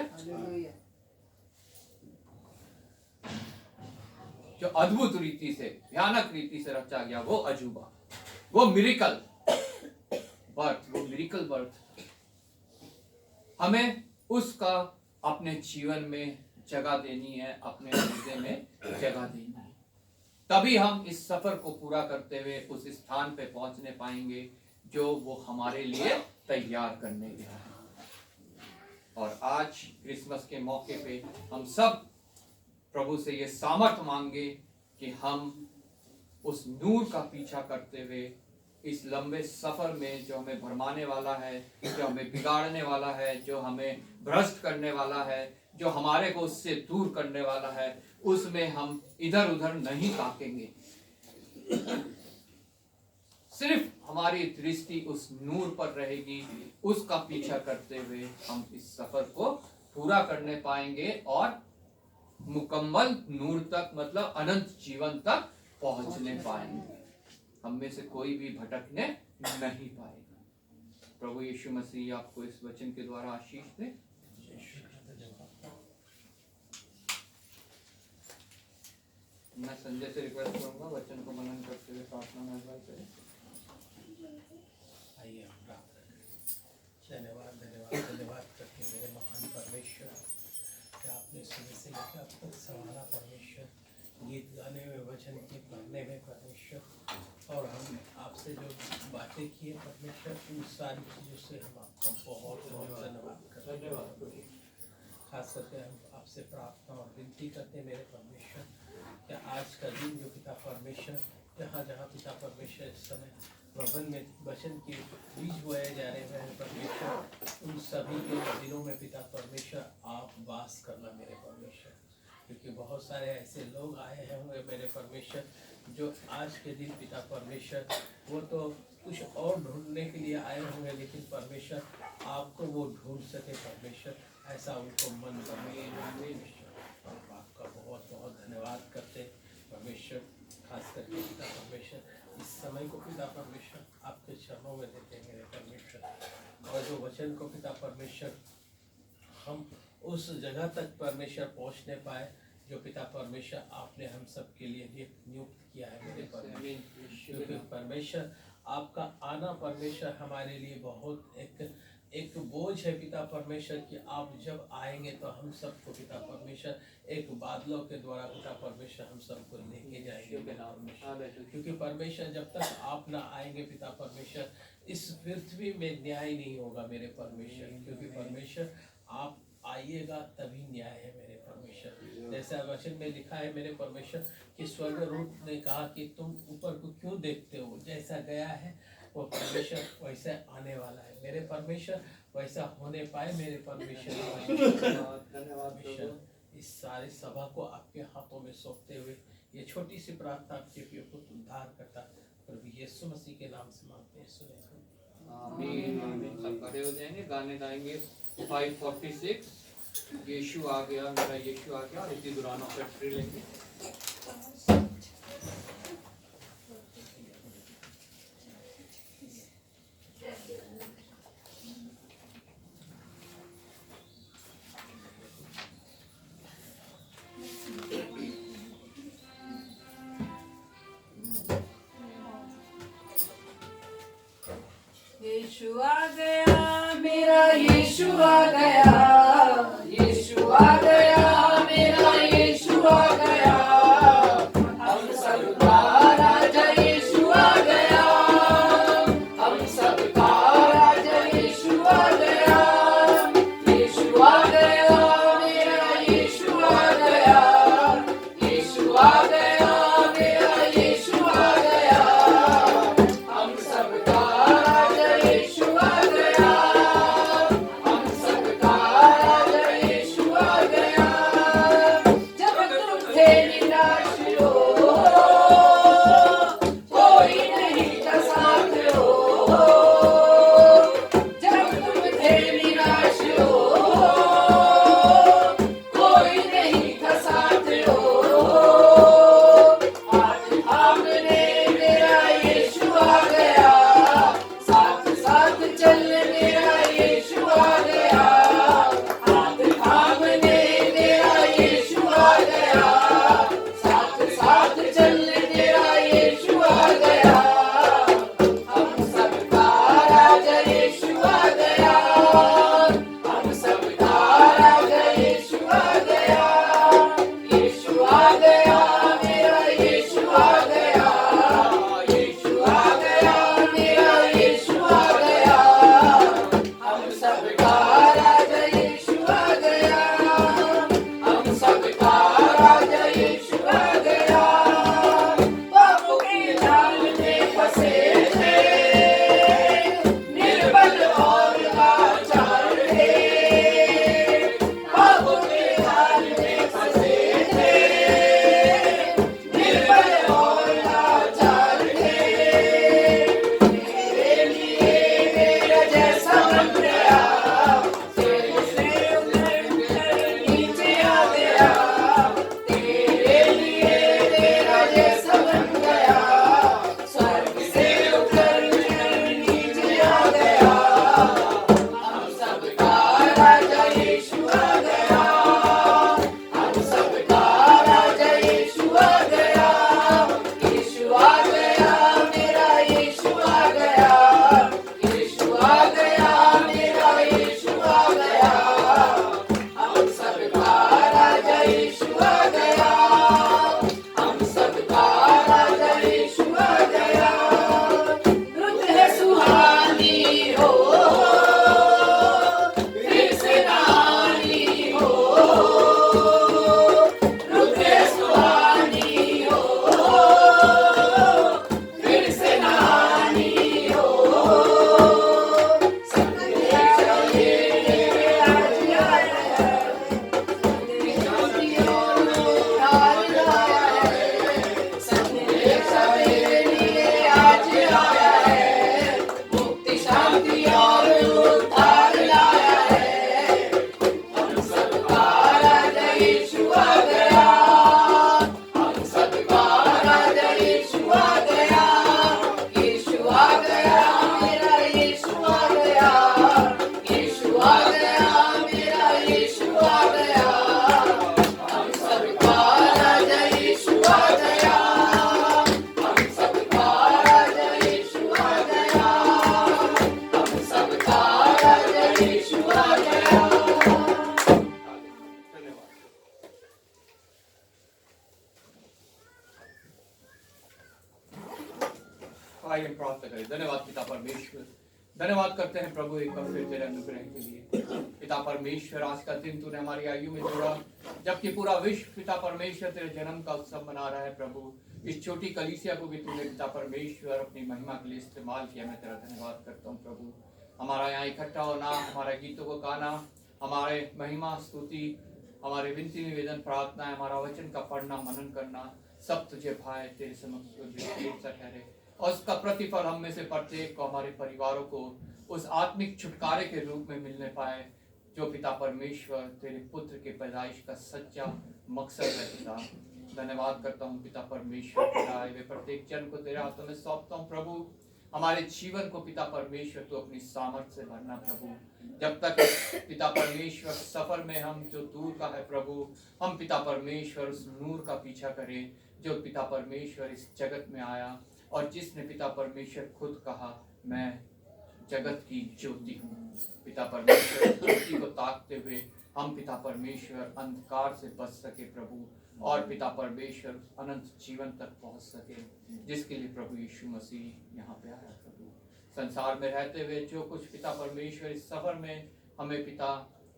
जो अद्भुत रीति से, भयानक रीति से रचा गया वो अजूबा, वो मिरेकल बर्थ, हमें उसका अपने जीवन में जगह देनी है, अपने हृदय में जगह देनी है। तभी हम इस सफर को पूरा करते हुए उस स्थान पे पहुंचने पाएंगे जो वो हमारे लिए तैयार करने गया है। और आज क्रिसमस के मौके पे हम सब प्रभु से ये सामर्थ मांगे कि हम उस नूर का पीछा करते हुए इस लंबे सफर में, जो हमें भरमाने वाला है, जो हमें बिगाड़ने वाला है, जो हमें भ्रष्ट करने वाला है, जो हमारे को उससे दूर करने वाला है, उसमें हम इधर उधर नहीं ताकेंगे। सिर्फ हमारी दृष्टि उस नूर पर रहेगी, उसका पीछा करते हुए हम इस सफर को पूरा करने पाएंगे और मुकम्मल नूर तक मतलब अनंत जीवन तक पहुंचने पाएंगे। हम में से कोई भी भटकने नहीं पाएगा। प्रभु यीशु मसीह आपको इस वचन के द्वारा आशीष दे। मैं संजय से रिक्वेस्ट करूंगा वचन को मनन करते हुए प्रार्थना में अगुवाई करें। आइए हम प्रार्थना करें। धन्यवाद धन्यवाद धन्यवाद करके मेरे महान परमेश्वर, कि आपने सुबह से लेकर अब तक संभाला परमेश्वर, गीत गाने में, वचन के पढ़ने में परमेश्वर, और हम आपसे जो बातें किए परमेश्वर, उन सारी चीज़ों से हम आपका बहुत बहुत धन्यवाद करते हैं। खास करके हम आपसे प्रार्थना और विनती करते हैं मेरे परमेश्वर, कि आज का दिन जो पिता परमेश्वर, जहाँ जहाँ पिता परमेश्वर इस समय भवन में वचन के बीज बोए जा रहे हैं परमेश्वर, उन सभी के दिलों में पिता परमेश्वर आप वास करना मेरे परमेश्वर, क्योंकि बहुत सारे ऐसे लोग आए हैं होंगे मेरे परमेश्वर, जो आज के दिन पिता परमेश्वर वो तो कुछ और ढूंढने के लिए आए होंगे, लेकिन परमेश्वर आप तो वो ढूंढ सके परमेश्वर, ऐसा उनको मन परमेश्वर, और आपका बहुत बहुत धन्यवाद करते परमेश्वर। खास करके पिता परमेश्वर इस समय को पिता परमेश्वर आपके चरणों में देते हैं मेरे परमेश्वर, और जो वचन को पिता परमेश्वर हम उस जगह तक परमेश्वर पहुंचने पाए जो पिता परमेश्वर आपने हम सब के लिए नियुक्त किया है मेरे परमेश्वर, क्योंकि परमेश्वर आपका आना परमेश्वर हमारे लिए बहुत एक बोझ है पिता परमेश्वर, कि आप जब आएंगे तो हम सबको पिता परमेश्वर एक बादलों के द्वारा पिता परमेश्वर हम सबको लेके जाएंगे पिता परमेश्वर, क्योंकि परमेश्वर जब तक आप ना आएंगे पिता परमेश्वर इस पृथ्वी में न्याय नहीं होगा मेरे परमेश्वर, क्योंकि परमेश्वर आप आइएगा तभी न्याय है मेरे परमेश्वर। जैसा वचन में लिखा है मेरे परमेश्वर कि स्वर्गदूत ने कहा कि तुम ऊपर को क्यों देखते हो, जैसा गया है वो परमेश्वर वैसा आने वाला है मेरे परमेश्वर, वैसा होने पाए मेरे परमेश्वर। धन्यवाद। इस सारी सभा को आपके हाथों में सौंपते हुए ये छोटी सी प्रार्थना आपके प्रिय पुत्र उद्धार करता प्रभु यीशु मसीह के नाम से मांगते हैं, सुने। आमीन आमीन। सब खड़े हो जाएंगे, गाने गाएंगे 546 यीशु आ गया, मेरा यीशु आ गया, इसी दौरान ऑफर लेंगे। यीशु आ गया, मेरा यीशु आ गया, यीशु आ गया, मेरा यीशु आ गया, हम सबका राजा यीशु आ गया, हम सबका राजा यीशु आ गया, यीशु आ गया, मेरा यीशु आ गया, यीशु आ गया, मेरा यीशु आ गया, हम सबका राजा यीशु आ गया, हम सबका राजा सब बन गया, स्वर्ग से उतर नीचे आ गया, हम सबका राजा यीशु आ गया, हम सबका राजा यीशु आ गया, यीशु आ गया, मेरा यीशु आ गया, यीशु आ गया, मेरा यीशु आ गया, हम सबका राजा यीशु आ गया, हम सबका राजा यीशु आ गया। रुत है सुहानी हो, फिर से रानी हो, रुत है सुहानी हो, फिर से रानी हो, संदेश ये आज आया है, ज्योतियों में हार लाया है, संदेश मेरे लिए आज आया है, मुक्ति शांति और उद्धार लाया है, हम सबका राजा यीशु आ गया, हम सबका राजा यीशु आ गया, यीशु आ गया, मेरा यीशु आ गया, यीशु आ गया, मेरा यीशु आ गया, हम सबका राजा यीशु आ गया, हम सबका राजा यीशु आ गया, हम सबका राजा यीशु आ गया। धन्यवाद। आइए हम प्रार्थना करें। धन्यवाद पिता परमेश्वर, धन्यवाद करते हैं प्रभु एक बार फिर तेरे अनुग्रह के लिए। पिता परमेश्वर, आज का दिन तूने हमारी आयु में जोड़ा, जबकि पूरा विश्व पिता परमेश्वर तेरे जन्म का उत्सव मना रहा है। प्रभु इस छोटी कलीसिया को भी तूने पिता परमेश्वर अपनी महिमा के लिए इस्तेमाल किया। मैं तेरा धन्यवाद करता हूँ प्रभु। हमारा यहाँ इकट्ठा होना, हमारे गीतों को गाना, हमारे महिमा स्तुति, हमारे विनती निवेदन प्रार्थना, हमारा वचन का पढ़ना मनन करना, सब तुझे भाई तेरे समक्ष ठहरे, और उसका प्रतिफल हम में से प्रत्येक को, हमारे परिवारों को उस आत्मिक छुटकारे के रूप में मिलने पाए जो पिता परमेश्वर तेरे पुत्र के पैदाइश का सच्चा मकसद है। पिता धन्यवाद करता हूँ पिता परमेश्वर, तेरा आए हुए प्रत्येक जन को तेरे हाथों में सौंपता हूँ प्रभु। हमारे जीवन को पिता परमेश्वर तो अपनी सामर्थ्य से भरना प्रभु। जब तक पिता परमेश्वर सफर में हम जो दूर का है प्रभु, हम पिता परमेश्वर उस नूर का पीछा करें जो पिता परमेश्वर इस जगत में आया, और जिसने पिता परमेश्वर खुद कहा मैं जगत की ज्योति हूँ। पिता परमेश्वर ज्योति को ताकते हुए हम पिता परमेश्वर अंधकार से बच सके प्रभु, और पिता परमेश्वर अनंत जीवन तक पहुंच सके, जिसके लिए प्रभु यीशु मसीह यहाँ पे आया प्रभु। संसार में रहते हुए जो कुछ पिता परमेश्वर इस सफर में हमें पिता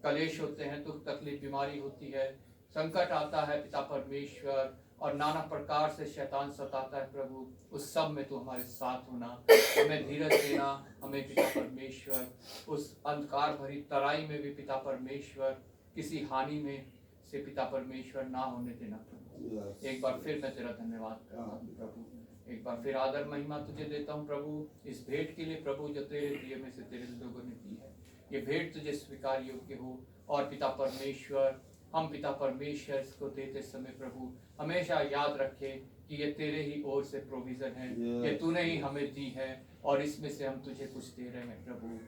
कलेश होते हैं, दुख तकलीफ बीमारी होती है, संकट आता है पिता परमेश्वर, और नाना प्रकार से शैतान सताता है प्रभु, उस सब में तो हमारे साथ होना, हमें धीरज देना, हमें पिता परमेश्वर उस अंधकार भरी तराई में भी पिता परमेश्वर किसी हानि में से पिता परमेश्वर ना होने देना प्रभु। एक बार फिर मैं तेरा धन्यवाद करता हूँ प्रभु, एक बार फिर आदर महिमा तुझे देता हूँ प्रभु इस भेंट के लिए प्रभु, जो तेरे दिए में से तेरे लोगों ने दी है। ये भेंट तुझे स्वीकार योग्य हो, और पिता परमेश्वर हम पिता परमेश्वर इसको देते समय प्रभु हमेशा याद रखे कि ये तेरे ही ओर से प्रोविजन है, ये तूने ही हमें दी है, और इसमें से हम तुझे कुछ दे रहे हैं प्रभु।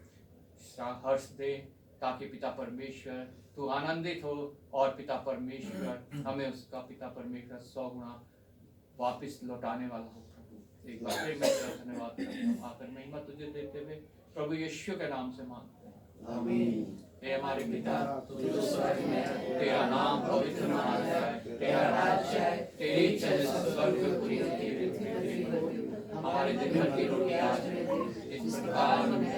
हर्ष दे ताकि पिता परमेश्वर तू आनंदित हो, और पिता परमेश्वर हमें उसका पिता परमेश्वर 100 गुना वापस लौटाने वाला हो प्रभु। एक बार फिर मैं तेरा धन्यवाद करता हूँ, आकर महिमा तुझे देते हुए प्रभु यीशु के नाम से मांगते हैं, आमीन। हे हमारे पिता तू जो स्वर्ग में है, तेरा नाम पवित्र माना जाए, तेरा राज्य आए, तेरी इच्छा जैसे स्वर्ग में पूरी होती है पृथ्वी पर भी हो। हमारे दिन भर की रोटी आज हमें दे, इस प्रकार हमें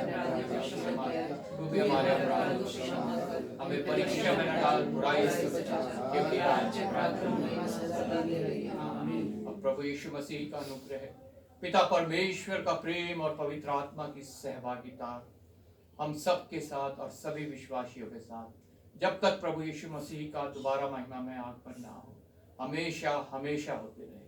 तू भी हमारे अपराधों को क्षमा कर, हमें परीक्षा में न डाल, बुराई से बचा, क्योंकि राज्य पराक्रम महिमा सदा तेरी है, आमीन। अब प्रभु यीशु मसीह का अनुग्रह, पिता परमेश्वर का प्रेम और पवित्र आत्मा की सहभागिता हम सब के साथ और सभी विश्वासियों के साथ जब तक प्रभु यीशु मसीह का दोबारा महिमा में आगमन ना हो, हमेशा हमेशा होते रहे,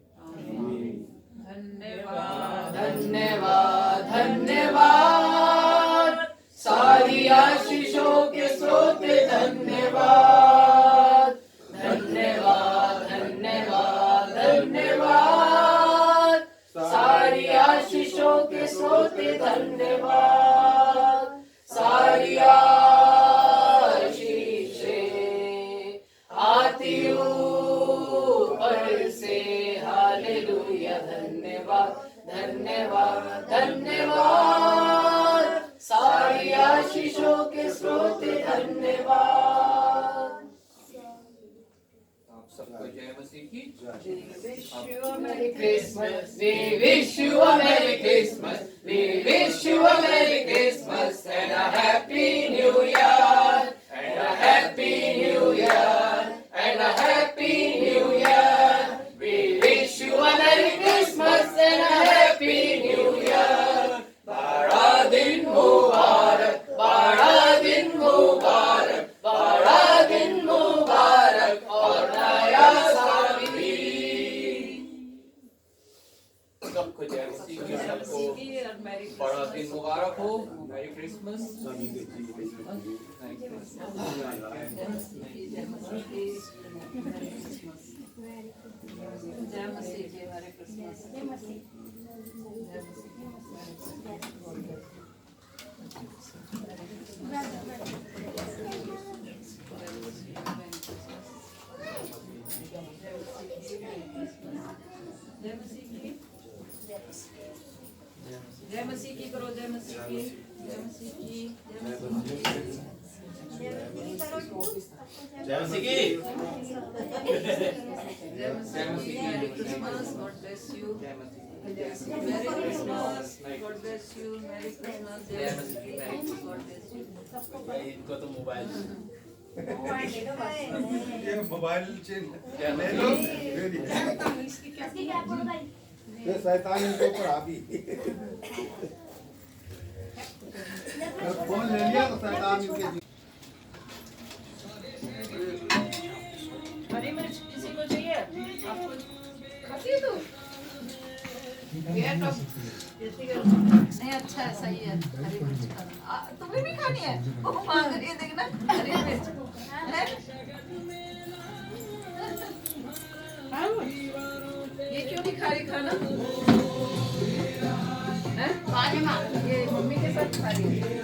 आमीन। धन्यवाद धन्यवाद धन्यवाद, सारी आशीषों के स्रोत धन्यवाद धन्यवाद धन्यवाद धन्यवाद। आशीषों के स्रोत धन्यवाद, सारी आशीषें आती ऊपर से, हालेलुया धन्यवाद धन्यवाद धन्यवाद, सारी आशीषों के स्रोत धन्यवाद। आप सबको जय मसीह की। We wish you a Merry Christmas. We wish you a Merry Christmas. We wish you a Merry Christmas and a Happy New Year. And a Happy New Year. And a Happy New Year. We wish you a Merry Christmas and a Happy New Year. बड़ा दिन मुबारक, बड़ा दिन मुबारक, बड़ा दिन मुबारक और नया साल भी। सबको जय मसीह की। सबको बड़ा दिन मुबारक हो। Merry Christmas. जय मसीह की, मैरी क्रिसमस। जय मसीह। जय मसीह की करो, जय मसीह की, जय मसीह की, जय मसीह की, जय मसीह की। जय मसीह की, merry Christmas, God bless you. Merry Christmas, God bless you, merry Christmas, जय मसीह की, गॉड ब्लेस यू। इनको तो मोबाइल ये मोबाइल ले लो। ये शैतान इनके ऊपर हावी। फोन ले लिया तो शैतान इनके हरी मिर्च किसी को चाहिए? आपको खाती है तू? नहीं, अच्छा है, सही है, हरी मिर्च खाना। तुम्हें भी खानी है? वो मांग रही है, देखना हरी मिर्च है? ये क्यों नहीं खा रही खाना? हैं? ये मम्मी के साथ खा रही है।